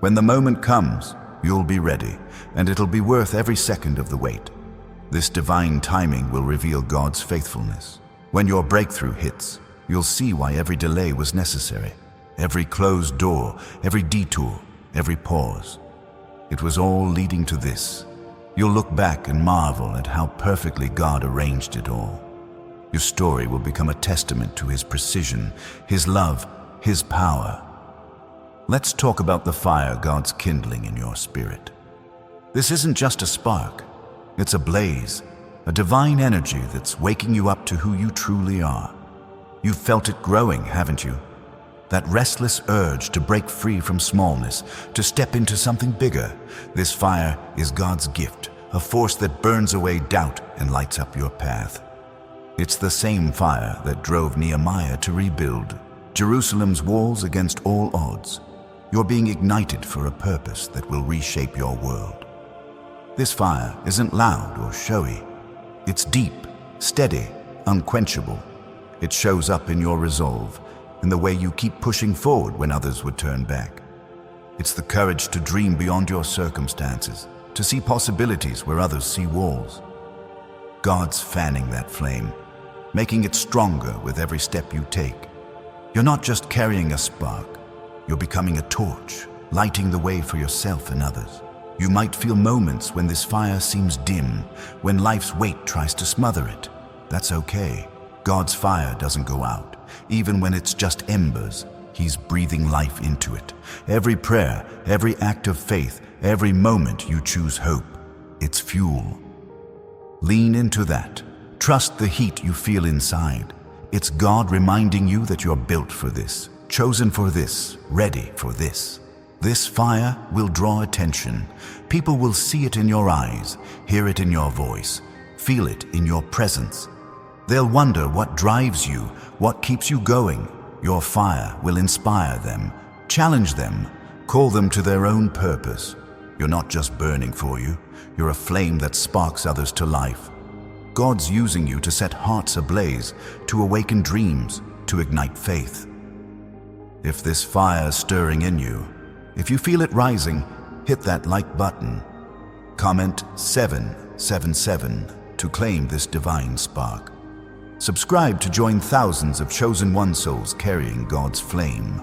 When the moment comes, you'll be ready, and it'll be worth every second of the wait. This divine timing will reveal God's faithfulness. When your breakthrough hits, you'll see why every delay was necessary. Every closed door, every detour, every pause. It was all leading to this. You'll look back and marvel at how perfectly God arranged it all. Your story will become a testament to His precision, His love, His power. Let's talk about the fire God's kindling in your spirit. This isn't just a spark. It's a blaze, a divine energy that's waking you up to who you truly are. You've felt it growing, haven't you? That restless urge to break free from smallness, to step into something bigger. This fire is God's gift, a force that burns away doubt and lights up your path. It's the same fire that drove Nehemiah to rebuild Jerusalem's walls against all odds. You're being ignited for a purpose that will reshape your world. This fire isn't loud or showy. It's deep, steady, unquenchable. It shows up in your resolve, in the way you keep pushing forward when others would turn back. It's the courage to dream beyond your circumstances, to see possibilities where others see walls. God's fanning that flame, making it stronger with every step you take. You're not just carrying a spark, you're becoming a torch, lighting the way for yourself and others. You might feel moments when this fire seems dim, when life's weight tries to smother it. That's okay. God's fire doesn't go out. Even when it's just embers, He's breathing life into it. Every prayer, every act of faith, every moment you choose hope, it's fuel. Lean into that. Trust the heat you feel inside. It's God reminding you that you're built for this, chosen for this, ready for this. This fire will draw attention. People will see it in your eyes, hear it in your voice, feel it in your presence. They'll wonder what drives you, what keeps you going. Your fire will inspire them, challenge them, call them to their own purpose. You're not just burning for you, you're a flame that sparks others to life. God's using you to set hearts ablaze, to awaken dreams, to ignite faith. If this fire's stirring in you, if you feel it rising, hit that like button. Comment 777 to claim this divine spark. Subscribe to join thousands of chosen one souls carrying God's flame.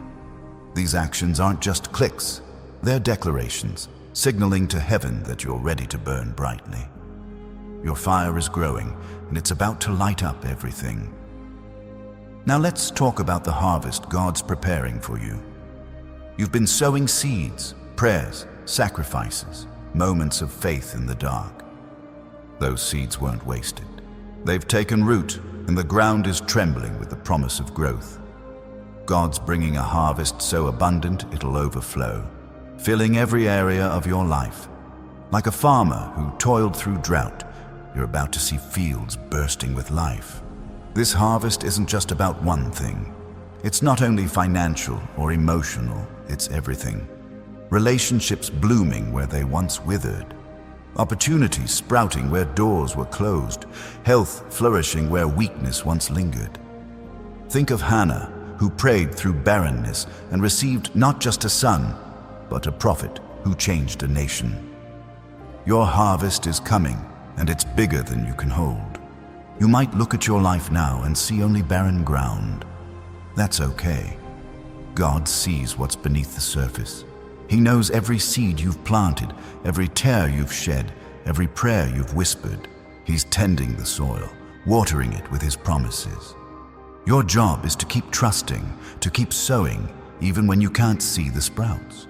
These actions aren't just clicks, they're declarations, signaling to heaven that you're ready to burn brightly. Your fire is growing, and it's about to light up everything. Now let's talk about the harvest God's preparing for you. You've been sowing seeds, prayers, sacrifices, moments of faith in the dark. Those seeds weren't wasted. They've taken root, and the ground is trembling with the promise of growth. God's bringing a harvest so abundant it'll overflow, filling every area of your life. Like a farmer who toiled through drought, you're about to see fields bursting with life. This harvest isn't just about one thing. It's not only financial or emotional, it's everything. Relationships blooming where they once withered. Opportunities sprouting where doors were closed. Health flourishing where weakness once lingered. Think of Hannah, who prayed through barrenness and received not just a son, but a prophet who changed a nation. Your harvest is coming, and it's bigger than you can hold. You might look at your life now and see only barren ground. That's okay. God sees what's beneath the surface. He knows every seed you've planted, every tear you've shed, every prayer you've whispered. He's tending the soil, watering it with His promises. Your job is to keep trusting, to keep sowing, even when you can't see the sprouts.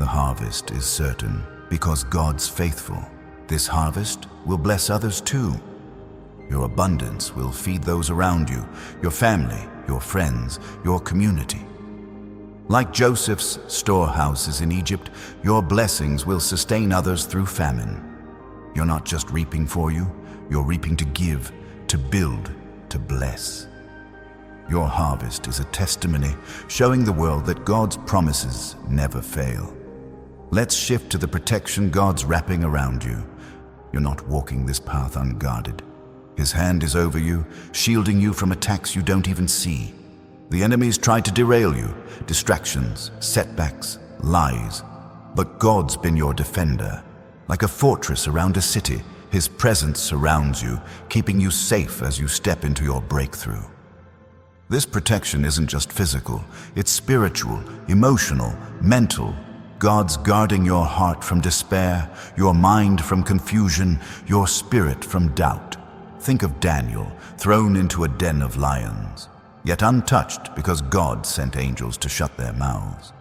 The harvest is certain because God's faithful. This harvest will bless others too. Your abundance will feed those around you, your family, your friends, your community. Like Joseph's storehouses in Egypt, your blessings will sustain others through famine. You're not just reaping for you, you're reaping to give, to build, to bless. Your harvest is a testimony showing the world that God's promises never fail. Let's shift to the protection God's wrapping around you. You're not walking this path unguarded. His hand is over you, shielding you from attacks you don't even see. The enemies try to derail you, distractions, setbacks, lies. But God's been your defender. Like a fortress around a city, His presence surrounds you, keeping you safe as you step into your breakthrough. This protection isn't just physical, it's spiritual, emotional, mental. God's guarding your heart from despair, your mind from confusion, your spirit from doubt. Think of Daniel, thrown into a den of lions, yet untouched because God sent angels to shut their mouths.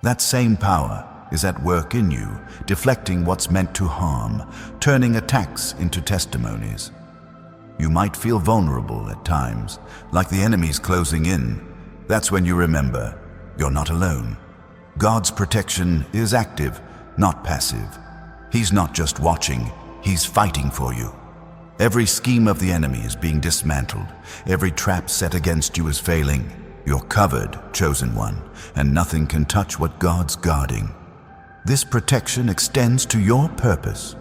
That same power is at work in you, deflecting what's meant to harm, turning attacks into testimonies. You might feel vulnerable at times, like the enemy's closing in. That's when you remember, you're not alone. God's protection is active, not passive. He's not just watching, He's fighting for you. Every scheme of the enemy is being dismantled. Every trap set against you is failing. You're covered, chosen one, and nothing can touch what God's guarding. This protection extends to your purpose.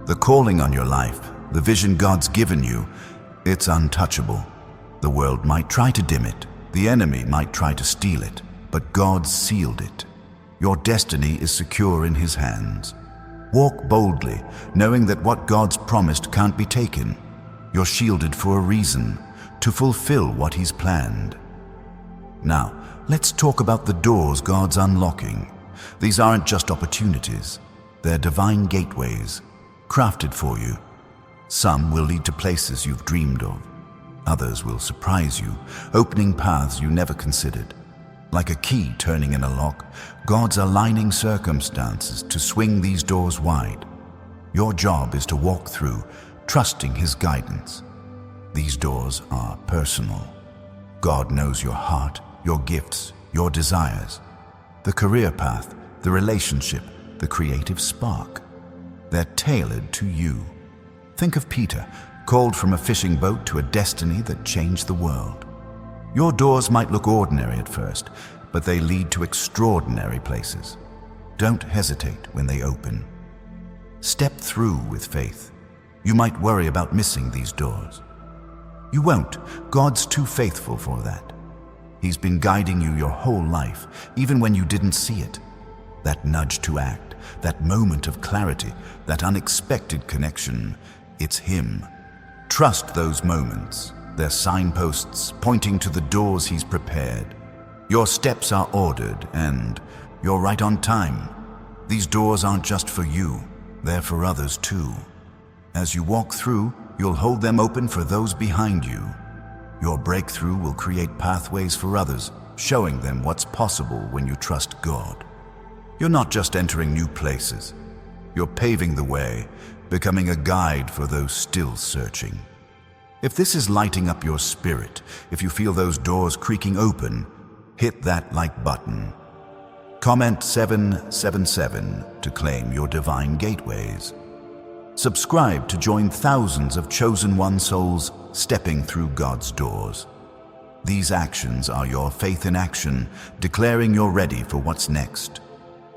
The calling on your life, the vision God's given you, it's untouchable. The world might try to dim it. The enemy might try to steal it, but God sealed it. Your destiny is secure in His hands. Walk boldly, knowing that what God's promised can't be taken. You're shielded for a reason, to fulfill what He's planned. Now, let's talk about the doors God's unlocking. These aren't just opportunities. They're divine gateways, crafted for you. Some will lead to places you've dreamed of. Others will surprise you, opening paths you never considered. Like a key turning in a lock, God's aligning circumstances to swing these doors wide. Your job is to walk through, trusting His guidance. These doors are personal. God knows your heart, your gifts, your desires. The career path, the relationship, the creative spark. They're tailored to you. Think of Peter, called from a fishing boat to a destiny that changed the world. Your doors might look ordinary at first, but they lead to extraordinary places. Don't hesitate when they open. Step through with faith. You might worry about missing these doors. You won't. God's too faithful for that. He's been guiding you your whole life, even when you didn't see it. That nudge to act, that moment of clarity, that unexpected connection, it's Him. Trust those moments. They're signposts pointing to the doors He's prepared. Your steps are ordered and you're right on time. These doors aren't just for you, they're for others too. As you walk through, you'll hold them open for those behind you. Your breakthrough will create pathways for others, showing them what's possible when you trust God. You're not just entering new places. You're paving the way, becoming a guide for those still searching. If this is lighting up your spirit, if you feel those doors creaking open, hit that like button. Comment 777 to claim your divine gateways. Subscribe to join thousands of chosen one souls stepping through God's doors. These actions are your faith in action, declaring you're ready for what's next.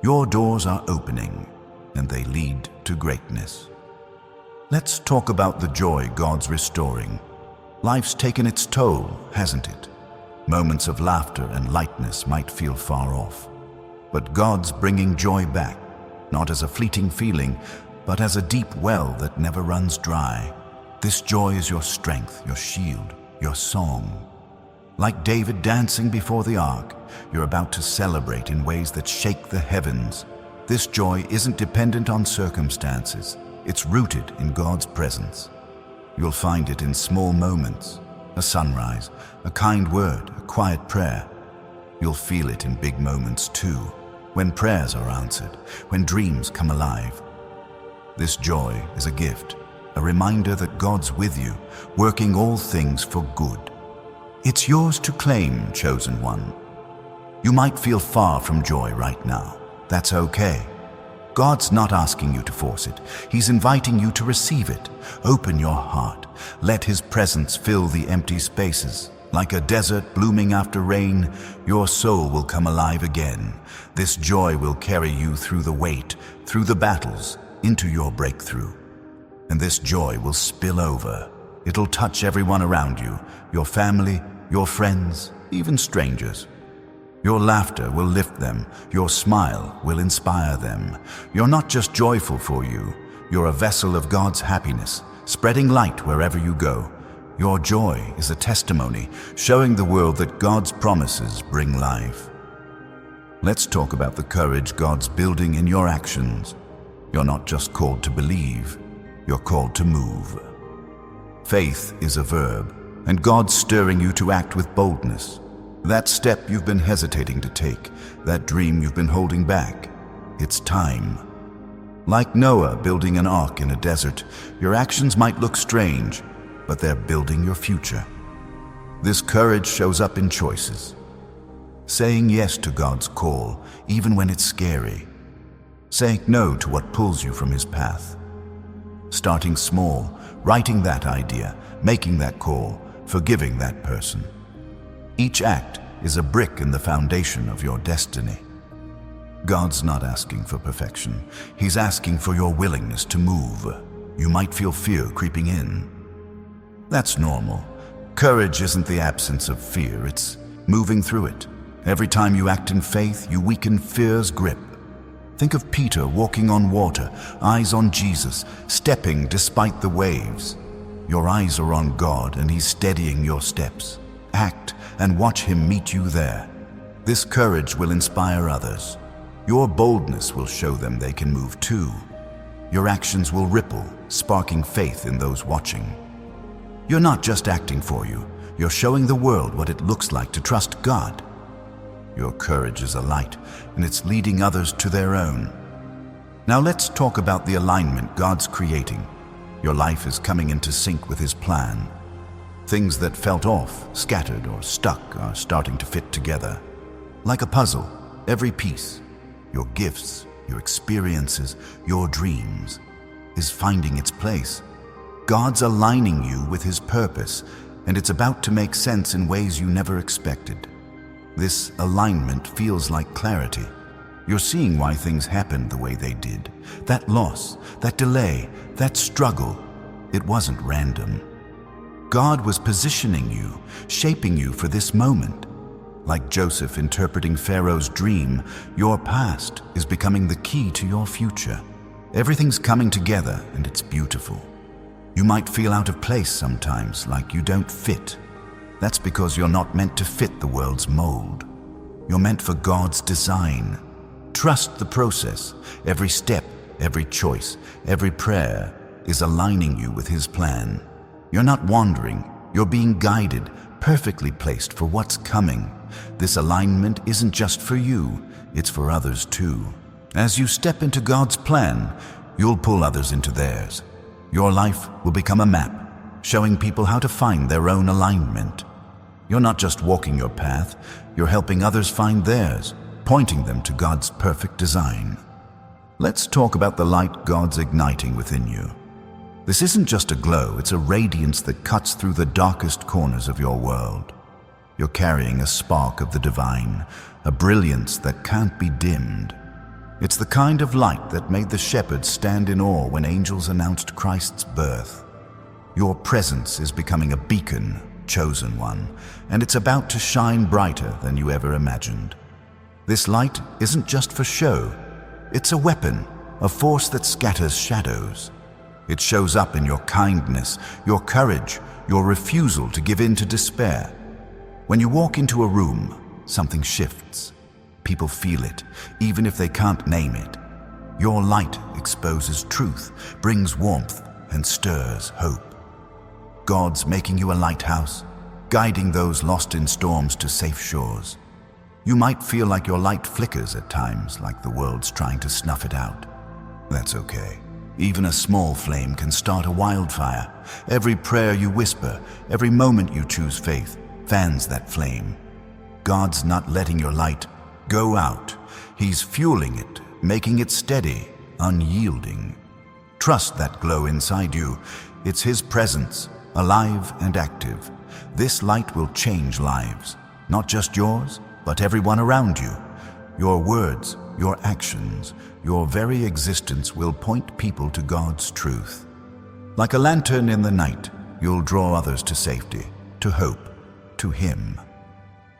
Your doors are opening, and they lead to greatness. Let's talk about the joy God's restoring. Life's taken its toll, hasn't it? Moments of laughter and lightness might feel far off. But God's bringing joy back, not as a fleeting feeling, but as a deep well that never runs dry. This joy is your strength, your shield, your song. Like David dancing before the ark, you're about to celebrate in ways that shake the heavens. This joy isn't dependent on circumstances. It's rooted in God's presence. You'll find it in small moments, a sunrise, a kind word, a quiet prayer. You'll feel it in big moments too, when prayers are answered, when dreams come alive. This joy is a gift, a reminder that God's with you, working all things for good. It's yours to claim, chosen one. You might feel far from joy right now. That's okay. God's not asking you to force it. He's inviting you to receive it. Open your heart. Let His presence fill the empty spaces. Like a desert blooming after rain, your soul will come alive again. This joy will carry you through the weight, through the battles, into your breakthrough. And this joy will spill over. It'll touch everyone around you, your family, your friends, even strangers. Your laughter will lift them. Your smile will inspire them. You're not just joyful for you. You're a vessel of God's happiness, spreading light wherever you go. Your joy is a testimony, showing the world that God's promises bring life. Let's talk about the courage God's building in your actions. You're not just called to believe, you're called to move. Faith is a verb, and God's stirring you to act with boldness. That step you've been hesitating to take, that dream you've been holding back, it's time. Like Noah building an ark in a desert, your actions might look strange, but they're building your future. This courage shows up in choices. Saying yes to God's call, even when it's scary. Saying no to what pulls you from His path. Starting small, writing that idea, making that call, forgiving that person. Each act is a brick in the foundation of your destiny. God's not asking for perfection. He's asking for your willingness to move. You might feel fear creeping in. That's normal. Courage isn't the absence of fear, it's moving through it. Every time you act in faith, you weaken fear's grip. Think of Peter walking on water, eyes on Jesus, stepping despite the waves. Your eyes are on God and He's steadying your steps. Act and watch Him meet you there. This courage will inspire others. Your boldness will show them they can move too. Your actions will ripple, sparking faith in those watching. You're not just acting for you, you're showing the world what it looks like to trust God. Your courage is a light, and it's leading others to their own. Now let's talk about the alignment God's creating. Your life is coming into sync with His plan. Things that felt off, scattered, or stuck are starting to fit together. Like a puzzle, every piece, your gifts, your experiences, your dreams, is finding its place. God's aligning you with His purpose, and it's about to make sense in ways you never expected. This alignment feels like clarity. You're seeing why things happened the way they did. That loss, that delay, that struggle, it wasn't random. God was positioning you, shaping you for this moment. Like Joseph interpreting Pharaoh's dream, your past is becoming the key to your future. Everything's coming together, and it's beautiful. You might feel out of place sometimes, like you don't fit. That's because you're not meant to fit the world's mold. You're meant for God's design. Trust the process. Every step, every choice, every prayer is aligning you with His plan. You're not wandering. You're being guided, perfectly placed for what's coming. This alignment isn't just for you, it's for others too. As you step into God's plan, you'll pull others into theirs. Your life will become a map, showing people how to find their own alignment. You're not just walking your path, you're helping others find theirs, pointing them to God's perfect design. Let's talk about the light God's igniting within you. This isn't just a glow, it's a radiance that cuts through the darkest corners of your world. You're carrying a spark of the divine, a brilliance that can't be dimmed. It's the kind of light that made the shepherds stand in awe when angels announced Christ's birth. Your presence is becoming a beacon, chosen one, and it's about to shine brighter than you ever imagined. This light isn't just for show. It's a weapon, a force that scatters shadows. It shows up in your kindness, your courage, your refusal to give in to despair. When you walk into a room, something shifts. People feel it, even if they can't name it. Your light exposes truth, brings warmth, and stirs hope. God's making you a lighthouse, guiding those lost in storms to safe shores. You might feel like your light flickers at times, like the world's trying to snuff it out. That's okay. Even a small flame can start a wildfire. Every prayer you whisper, every moment you choose faith, fans that flame. God's not letting your light go out. He's fueling it, making it steady, unyielding. Trust that glow inside you. It's His presence, alive and active. This light will change lives, not just yours, but everyone around you. Your words, your actions, your very existence will point people to God's truth. Like a lantern in the night, you'll draw others to safety, to hope, to Him.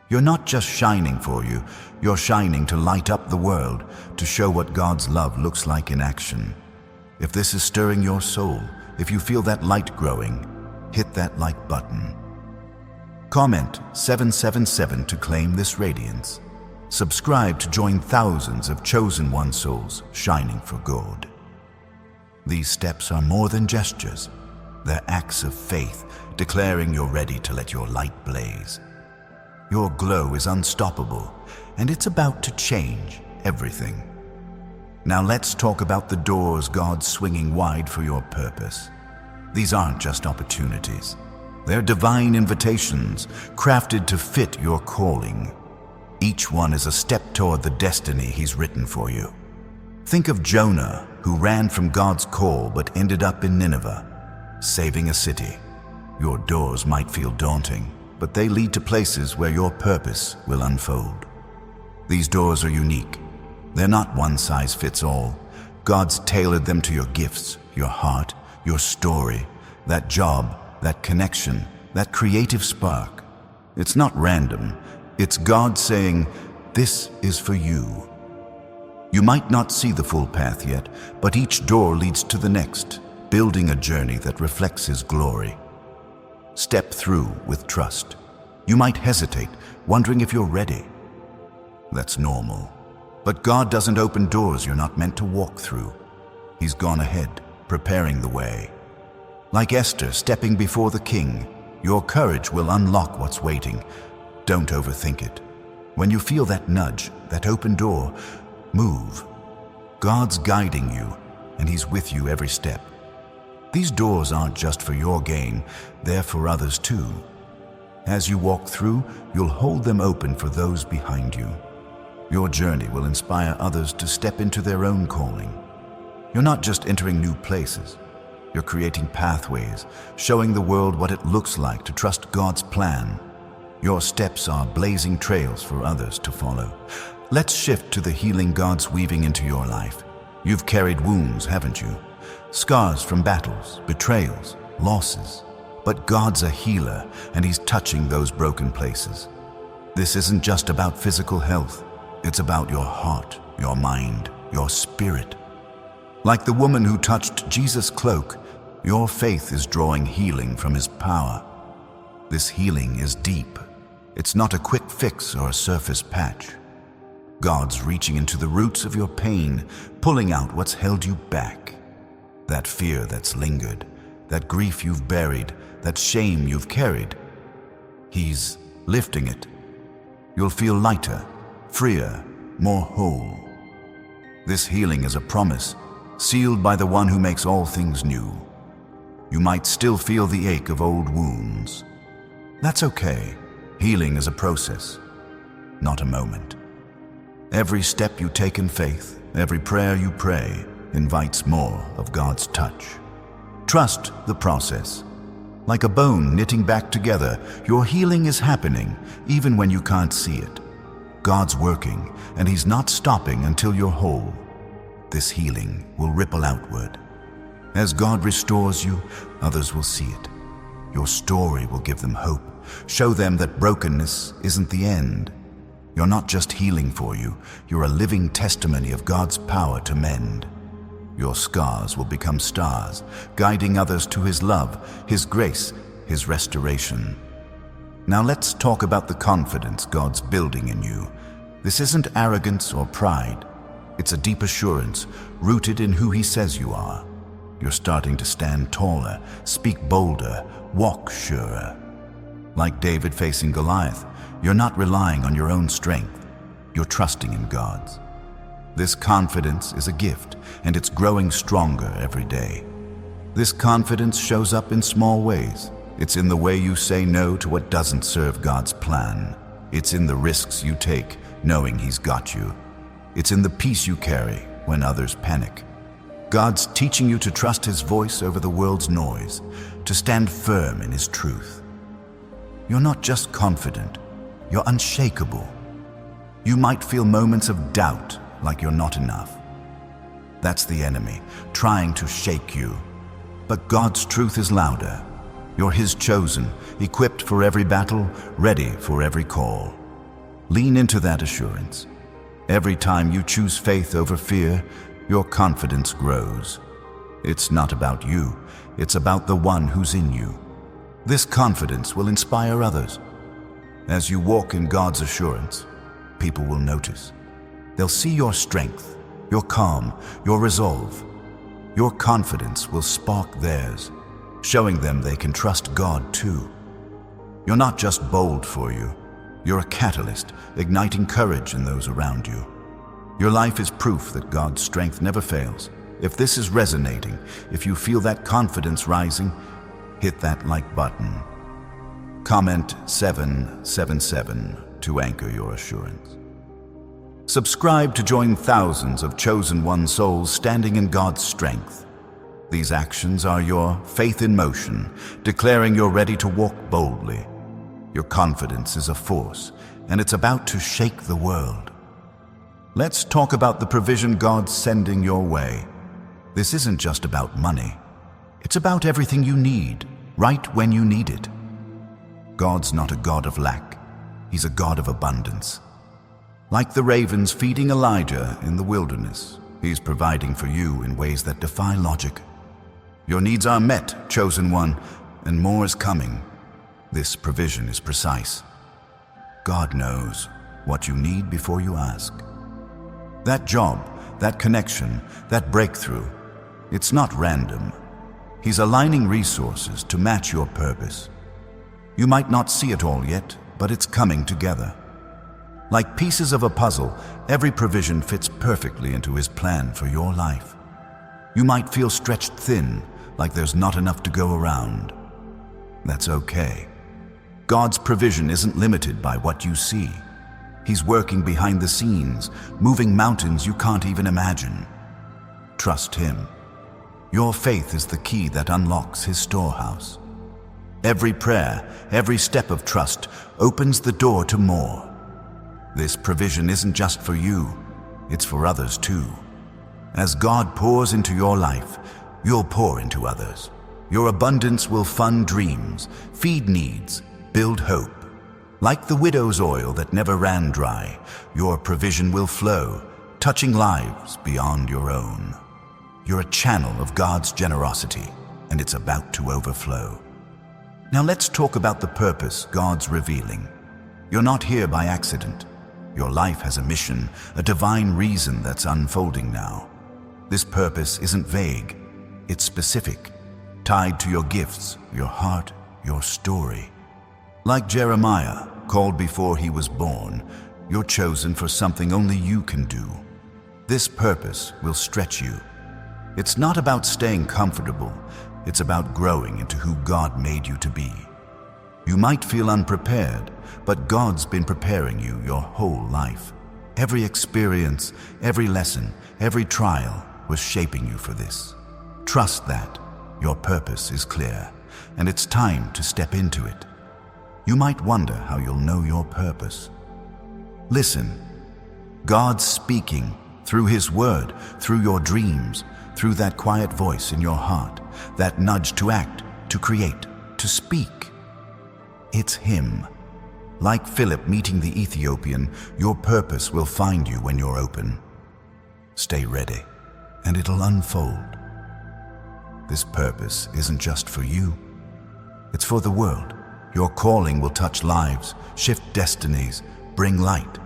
You're not just shining for you, you're shining to light up the world, to show what God's love looks like in action. If this is stirring your soul, if you feel that light growing, hit that like button. Comment 777 to claim this radiance. Subscribe to join thousands of chosen one souls shining for God. These steps are more than gestures. They're acts of faith, declaring you're ready to let your light blaze. Your glow is unstoppable, and it's about to change everything. Now let's talk about the doors God's swinging wide for your purpose. These aren't just opportunities. They're divine invitations, crafted to fit your calling. Each one is a step toward the destiny He's written for you. Think of Jonah, who ran from God's call but ended up in Nineveh, saving a city. Your doors might feel daunting, but they lead to places where your purpose will unfold. These doors are unique. They're not one size fits all. God's tailored them to your gifts, your heart, your story, that job, that connection, that creative spark. It's not random. It's God saying, "This is for you." You might not see the full path yet, but each door leads to the next, building a journey that reflects His glory. Step through with trust. You might hesitate, wondering if you're ready. That's normal. But God doesn't open doors you're not meant to walk through. He's gone ahead, preparing the way. Like Esther stepping before the king, your courage will unlock what's waiting. Don't overthink it. When you feel that nudge, that open door, move. God's guiding you, and He's with you every step. These doors aren't just for your gain, they're for others too. As you walk through, you'll hold them open for those behind you. Your journey will inspire others to step into their own calling. You're not just entering new places. You're creating pathways, showing the world what it looks like to trust God's plan. Your steps are blazing trails for others to follow. Let's shift to the healing God's weaving into your life. You've carried wounds, haven't you? Scars from battles, betrayals, losses. But God's a healer, and He's touching those broken places. This isn't just about physical health. It's about your heart, your mind, your spirit. Like the woman who touched Jesus' cloak, your faith is drawing healing from His power. This healing is deep. It's not a quick fix or a surface patch. God's reaching into the roots of your pain, pulling out what's held you back. That fear that's lingered, that grief you've buried, that shame you've carried. He's lifting it. You'll feel lighter, freer, more whole. This healing is a promise, sealed by the one who makes all things new. You might still feel the ache of old wounds. That's okay. Healing is a process, not a moment. Every step you take in faith, every prayer you pray, invites more of God's touch. Trust the process. Like a bone knitting back together, your healing is happening, even when you can't see it. God's working, and He's not stopping until you're whole. This healing will ripple outward. As God restores you, others will see it. Your story will give them hope, show them that brokenness isn't the end. You're not just healing for you, you're a living testimony of God's power to mend. Your scars will become stars, guiding others to His love, His grace, His restoration. Now let's talk about the confidence God's building in you. This isn't arrogance or pride. It's a deep assurance, rooted in who He says you are. You're starting to stand taller, speak bolder, walk surer. Like David facing Goliath, you're not relying on your own strength. you're trusting in God's. This confidence is a gift, and it's growing stronger every day. This confidence shows up in small ways. It's in the way you say no to what doesn't serve God's plan. It's in the risks you take, knowing He's got you. It's in the peace you carry when others panic. God's teaching you to trust His voice over the world's noise, to stand firm in His truth. You're not just confident, you're unshakable. You might feel moments of doubt, like you're not enough. That's the enemy, trying to shake you. But God's truth is louder. You're His chosen, equipped for every battle, ready for every call. Lean into that assurance. Every time you choose faith over fear, your confidence grows. It's not about you, it's about the one who's in you. This confidence will inspire others. As you walk in God's assurance, people will notice. They'll see your strength, your calm, your resolve. Your confidence will spark theirs, showing them they can trust God too. You're not just bold for you. You're a catalyst, igniting courage in those around you. Your life is proof that God's strength never fails. If this is resonating, if you feel that confidence rising, hit that like button. Comment 777 to anchor your assurance. Subscribe to join thousands of chosen one souls standing in God's strength. These actions are your faith in motion, declaring you're ready to walk boldly. Your confidence is a force, and it's about to shake the world. Let's talk about the provision God's sending your way. This isn't just about money. It's about everything you need, right when you need it. God's not a God of lack. He's a God of abundance. Like the ravens feeding Elijah in the wilderness, He's providing for you in ways that defy logic. Your needs are met, chosen one, and more is coming. This provision is precise. God knows what you need before you ask. That job, that connection, that breakthrough, it's not random. He's aligning resources to match your purpose. You might not see it all yet, but it's coming together. Like pieces of a puzzle, every provision fits perfectly into His plan for your life. You might feel stretched thin, like there's not enough to go around. That's okay. God's provision isn't limited by what you see. He's working behind the scenes, moving mountains you can't even imagine. Trust Him. Your faith is the key that unlocks His storehouse. Every prayer, every step of trust opens the door to more. This provision isn't just for you, it's for others too. As God pours into your life, you'll pour into others. Your abundance will fund dreams, feed needs, build hope. Like the widow's oil that never ran dry, your provision will flow, touching lives beyond your own. You're a channel of God's generosity, and it's about to overflow. Now let's talk about the purpose God's revealing. You're not here by accident. Your life has a mission, a divine reason that's unfolding now. This purpose isn't vague, it's specific, tied to your gifts, your heart, your story. Like Jeremiah, called before he was born, you're chosen for something only you can do. This purpose will stretch you. It's not about staying comfortable, it's about growing into who God made you to be. You might feel unprepared, but God's been preparing you your whole life. Every experience, every lesson, every trial was shaping you for this. Trust that your purpose is clear, and it's time to step into it. You might wonder how you'll know your purpose. Listen, God's speaking through His word, through your dreams, through that quiet voice in your heart, that nudge to act, to create, to speak. It's Him. Like Philip meeting the Ethiopian, your purpose will find you when you're open. Stay ready, and it'll unfold. This purpose isn't just for you. It's for the world. Your calling will touch lives, shift destinies, bring light.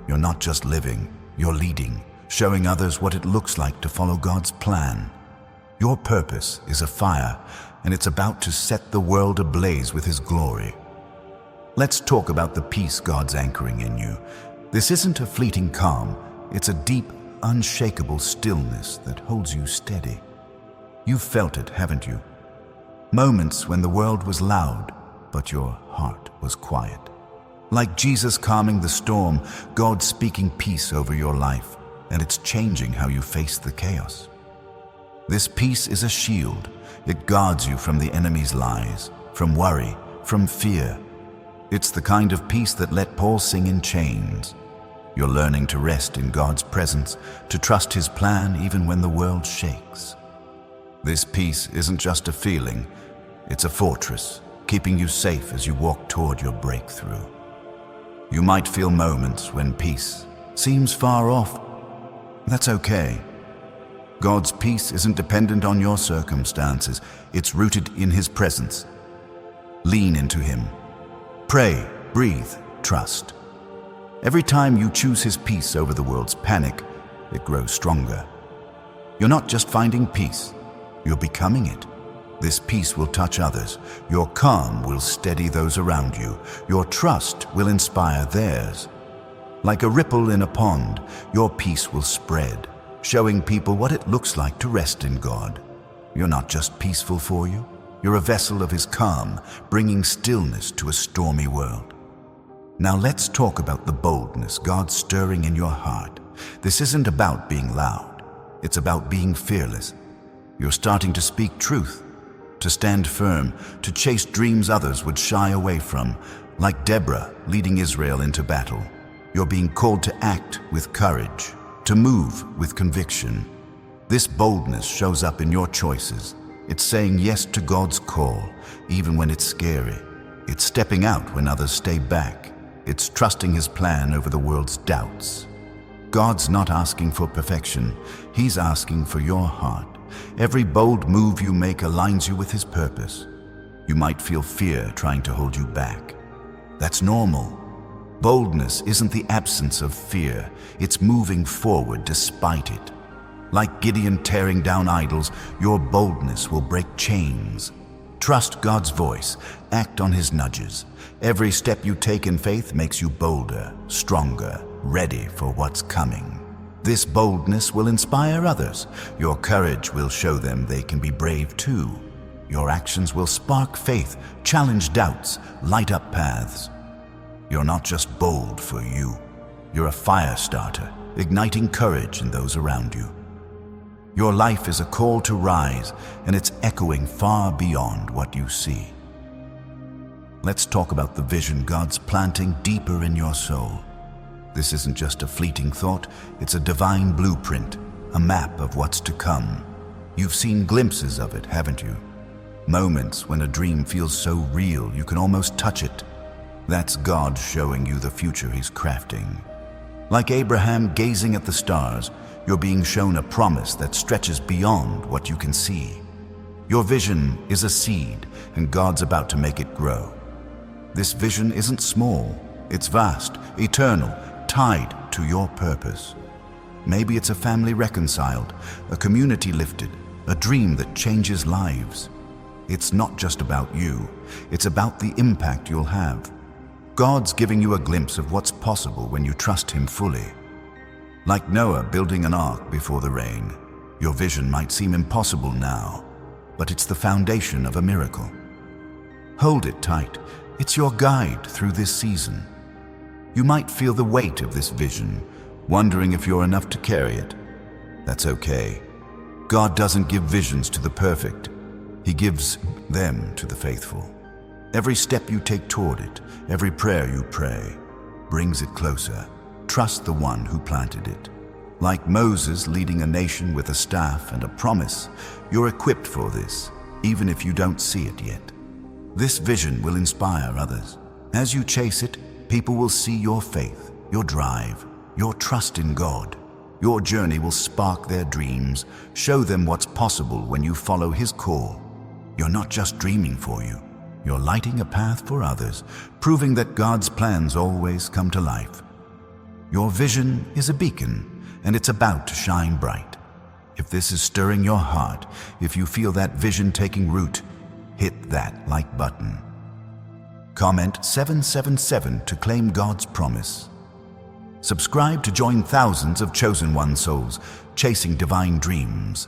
You're not just living, you're leading, showing others what it looks like to follow God's plan. Your purpose is a fire, and it's about to set the world ablaze with His glory. Let's talk about the peace God's anchoring in you. This isn't a fleeting calm, it's a deep, unshakable stillness that holds you steady. You've felt it, haven't you? Moments when the world was loud, but your heart was quiet. Like Jesus calming the storm, God speaking peace over your life, and it's changing how you face the chaos. This peace is a shield. It guards you from the enemy's lies, from worry, from fear. It's the kind of peace that let Paul sing in chains. You're learning to rest in God's presence, to trust His plan even when the world shakes. This peace isn't just a feeling, it's a fortress, keeping you safe as you walk toward your breakthrough. You might feel moments when peace seems far off. That's okay. God's peace isn't dependent on your circumstances, it's rooted in His presence. Lean into Him. Pray, breathe, trust. Every time you choose His peace over the world's panic, it grows stronger. You're not just finding peace, you're becoming it. This peace will touch others. Your calm will steady those around you. Your trust will inspire theirs. Like a ripple in a pond, your peace will spread, showing people what it looks like to rest in God. You're not just peaceful for you, you're a vessel of His calm, bringing stillness to a stormy world. Now let's talk about the boldness God's stirring in your heart. This isn't about being loud, it's about being fearless. You're starting to speak truth, to stand firm, to chase dreams others would shy away from. Like Deborah leading Israel into battle, you're being called to act with courage, to move with conviction. This boldness shows up in your choices. It's saying yes to God's call, even when it's scary. It's stepping out when others stay back. It's trusting His plan over the world's doubts. God's not asking for perfection. He's asking for your heart. Every bold move you make aligns you with His purpose. You might feel fear trying to hold you back. That's normal. Boldness isn't the absence of fear. It's moving forward despite it. Like Gideon tearing down idols, your boldness will break chains. Trust God's voice. Act on His nudges. Every step you take in faith makes you bolder, stronger, ready for what's coming. This boldness will inspire others. Your courage will show them they can be brave too. Your actions will spark faith, challenge doubts, light up paths. You're not just bold for you. You're a fire starter, igniting courage in those around you. Your life is a call to rise, and it's echoing far beyond what you see. Let's talk about the vision God's planting deeper in your soul. This isn't just a fleeting thought, it's a divine blueprint, a map of what's to come. You've seen glimpses of it, haven't you? Moments when a dream feels so real you can almost touch it. That's God showing you the future He's crafting. Like Abraham gazing at the stars, you're being shown a promise that stretches beyond what you can see. Your vision is a seed, and God's about to make it grow. This vision isn't small, it's vast, eternal, tied to your purpose. Maybe it's a family reconciled, a community lifted, a dream that changes lives. It's not just about you, it's about the impact you'll have. God's giving you a glimpse of what's possible when you trust Him fully. Like Noah building an ark before the rain, your vision might seem impossible now, but it's the foundation of a miracle. Hold it tight. It's your guide through this season. You might feel the weight of this vision, wondering if you're enough to carry it. That's okay. God doesn't give visions to the perfect. He gives them to the faithful. Every step you take toward it, every prayer you pray, brings it closer. Trust the one who planted it. Like Moses leading a nation with a staff and a promise, you're equipped for this, even if you don't see it yet. This vision will inspire others. As you chase it, people will see your faith, your drive, your trust in God. Your journey will spark their dreams, show them what's possible when you follow His call. You're not just dreaming for you. You're lighting a path for others, proving that God's plans always come to life. Your vision is a beacon, and it's about to shine bright. If this is stirring your heart, if you feel that vision taking root, hit that like button. Comment 777 to claim God's promise. Subscribe to join thousands of chosen one souls chasing divine dreams.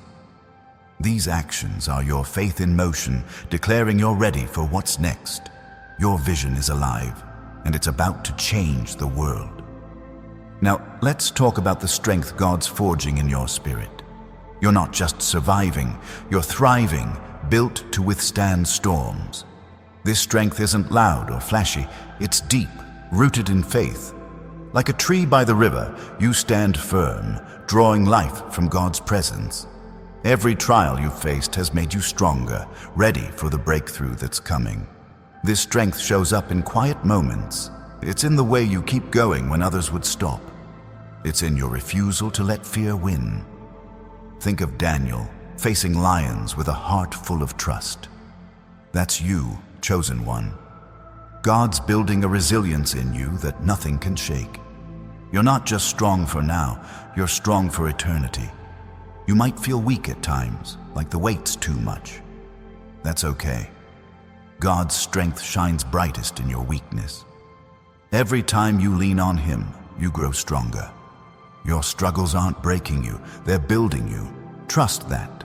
These actions are your faith in motion, declaring you're ready for what's next. Your vision is alive, and it's about to change the world. Now, let's talk about the strength God's forging in your spirit. You're not just surviving, you're thriving, built to withstand storms. This strength isn't loud or flashy, it's deep, rooted in faith. Like a tree by the river, you stand firm, drawing life from God's presence. Every trial you've faced has made you stronger, ready for the breakthrough that's coming. This strength shows up in quiet moments. It's in the way you keep going when others would stop. It's in your refusal to let fear win. Think of Daniel, facing lions with a heart full of trust. That's you, chosen one. God's building a resilience in you that nothing can shake. You're not just strong for now, you're strong for eternity. You might feel weak at times, like the weight's too much. That's okay. God's strength shines brightest in your weakness. Every time you lean on Him, you grow stronger. Your struggles aren't breaking you, they're building you. Trust that.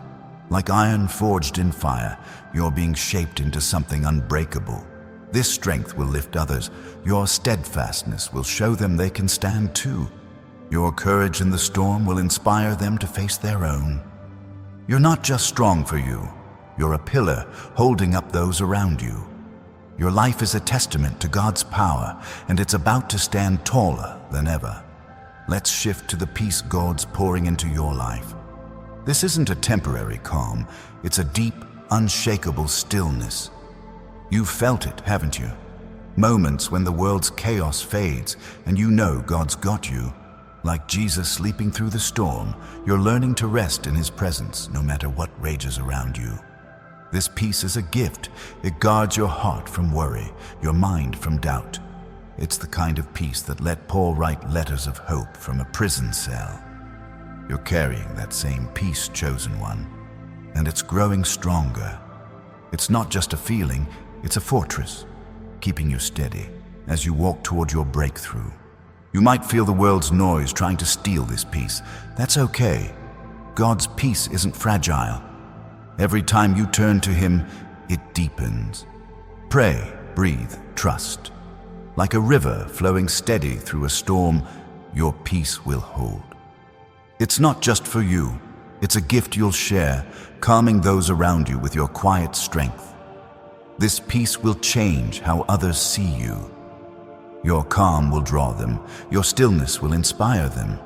Like iron forged in fire, you're being shaped into something unbreakable. This strength will lift others. Your steadfastness will show them they can stand too. Your courage in the storm will inspire them to face their own. You're not just strong for you. You're a pillar holding up those around you. Your life is a testament to God's power, and it's about to stand taller than ever. Let's shift to the peace God's pouring into your life. This isn't a temporary calm. It's a deep, unshakable stillness. You've felt it, haven't you? Moments when the world's chaos fades and you know God's got you. Like Jesus sleeping through the storm, you're learning to rest in His presence no matter what rages around you. This peace is a gift. It guards your heart from worry, your mind from doubt. It's the kind of peace that let Paul write letters of hope from a prison cell. You're carrying that same peace, chosen one, and it's growing stronger. It's not just a feeling, it's a fortress, keeping you steady as you walk toward your breakthrough. You might feel the world's noise trying to steal this peace. That's okay. God's peace isn't fragile. Every time you turn to Him, it deepens. Pray, breathe, trust. Like a river flowing steady through a storm, your peace will hold. It's not just for you. It's a gift you'll share, calming those around you with your quiet strength. This peace will change how others see you. Your calm will draw them. Your stillness will inspire them.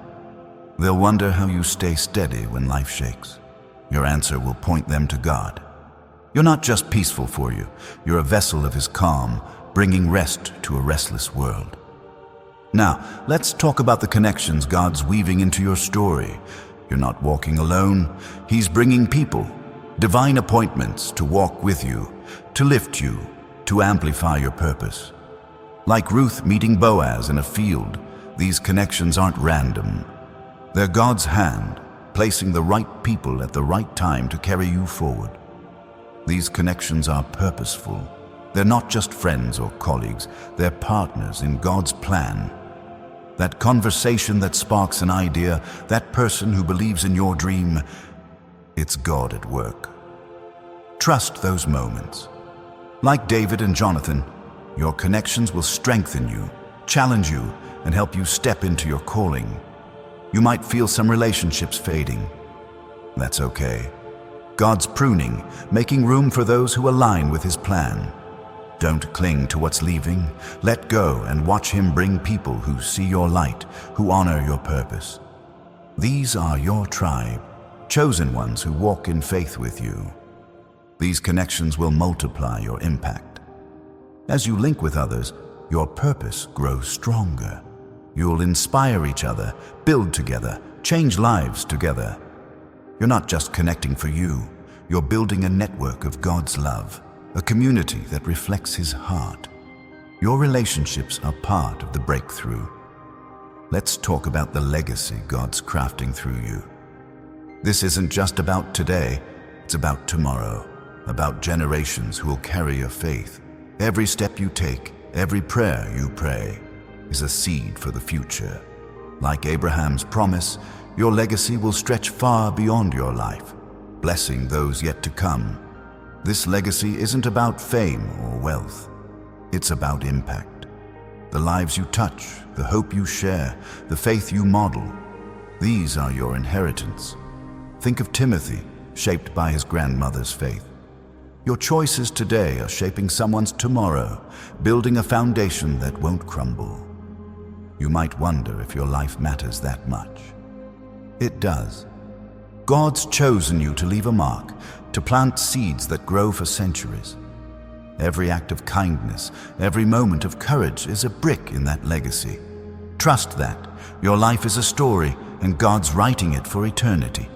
They'll wonder how you stay steady when life shakes. Your answer will point them to God. You're not just peaceful for you. You're a vessel of His calm, bringing rest to a restless world. Now, let's talk about the connections God's weaving into your story. You're not walking alone. He's bringing people, divine appointments to walk with you, to lift you, to amplify your purpose. Like Ruth meeting Boaz in a field, these connections aren't random. They're God's hand, placing the right people at the right time to carry you forward. These connections are purposeful. They're not just friends or colleagues, they're partners in God's plan. That conversation that sparks an idea, that person who believes in your dream, it's God at work. Trust those moments. Like David and Jonathan, your connections will strengthen you, challenge you, and help you step into your calling. You might feel some relationships fading. That's okay. God's pruning, making room for those who align with His plan. Don't cling to what's leaving. Let go and watch Him bring people who see your light, who honor your purpose. These are your tribe, chosen ones who walk in faith with you. These connections will multiply your impact. As you link with others, your purpose grows stronger. You'll inspire each other, build together, change lives together. You're not just connecting for you, you're building a network of God's love, a community that reflects His heart. Your relationships are part of the breakthrough. Let's talk about the legacy God's crafting through you. This isn't just about today, it's about tomorrow, about generations who will carry your faith. Every step you take, every prayer you pray, is a seed for the future. Like Abraham's promise, your legacy will stretch far beyond your life, blessing those yet to come. This legacy isn't about fame or wealth. It's about impact. The lives you touch, the hope you share, the faith you model, these are your inheritance. Think of Timothy, shaped by his grandmother's faith. Your choices today are shaping someone's tomorrow, building a foundation that won't crumble. You might wonder if your life matters that much. It does. God's chosen you to leave a mark, to plant seeds that grow for centuries. Every act of kindness, every moment of courage is a brick in that legacy. Trust that. Your life is a story, and God's writing it for eternity.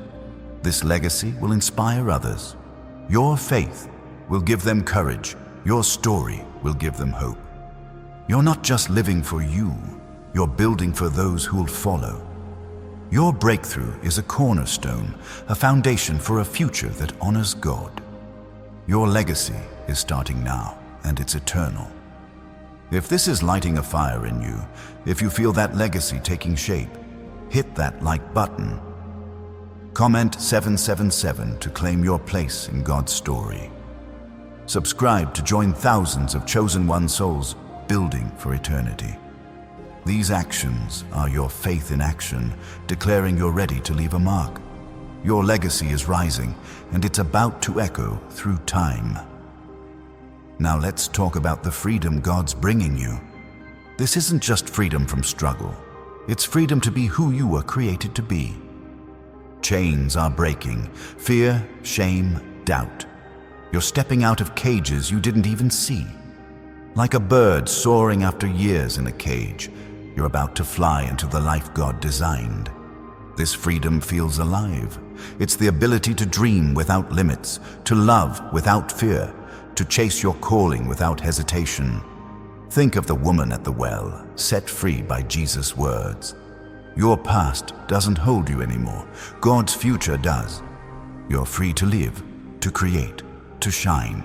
This legacy will inspire others. Your faith will give them courage. Your story will give them hope. You're not just living for you, you're building for those who'll follow. Your breakthrough is a cornerstone, a foundation for a future that honors God. Your legacy is starting now, and it's eternal. If this is lighting a fire in you, if you feel that legacy taking shape, hit that like button. Comment 777 to claim your place in God's story. Subscribe to join thousands of chosen one souls building for eternity. These actions are your faith in action, declaring you're ready to leave a mark. Your legacy is rising, and it's about to echo through time. Now let's talk about the freedom God's bringing you. This isn't just freedom from struggle. It's freedom to be who you were created to be. Chains are breaking. Fear, shame, doubt. You're stepping out of cages you didn't even see. Like a bird soaring after years in a cage, you're about to fly into the life God designed. This freedom feels alive. It's the ability to dream without limits, to love without fear, to chase your calling without hesitation. Think of the woman at the well, set free by Jesus' words. Your past doesn't hold you anymore. God's future does. You're free to live, to create, to shine.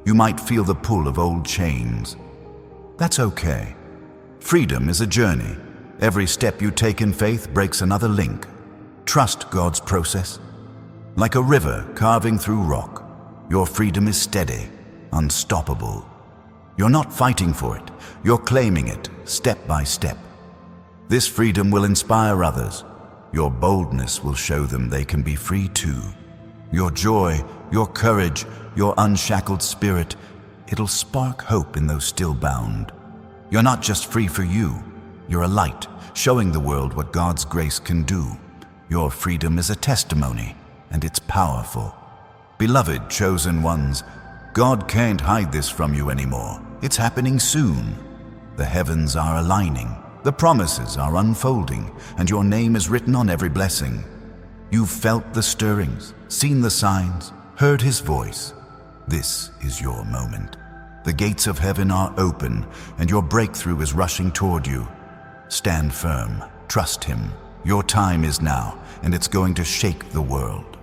You might feel the pull of old chains. That's okay. Freedom is a journey. Every step you take in faith breaks another link. Trust God's process. Like a river carving through rock, your freedom is steady, unstoppable. You're not fighting for it, you're claiming it, step by step. This freedom will inspire others. Your boldness will show them they can be free too. Your joy, your courage, your unshackled spirit, it'll spark hope in those still bound. You're not just free for you, you're a light, showing the world what God's grace can do. Your freedom is a testimony, and it's powerful. Beloved chosen ones, God can't hide this from you anymore. It's happening soon. The heavens are aligning, the promises are unfolding, and your name is written on every blessing. You've felt the stirrings, seen the signs, heard His voice. This is your moment. The gates of heaven are open, and your breakthrough is rushing toward you. Stand firm, trust Him. Your time is now, and it's going to shake the world.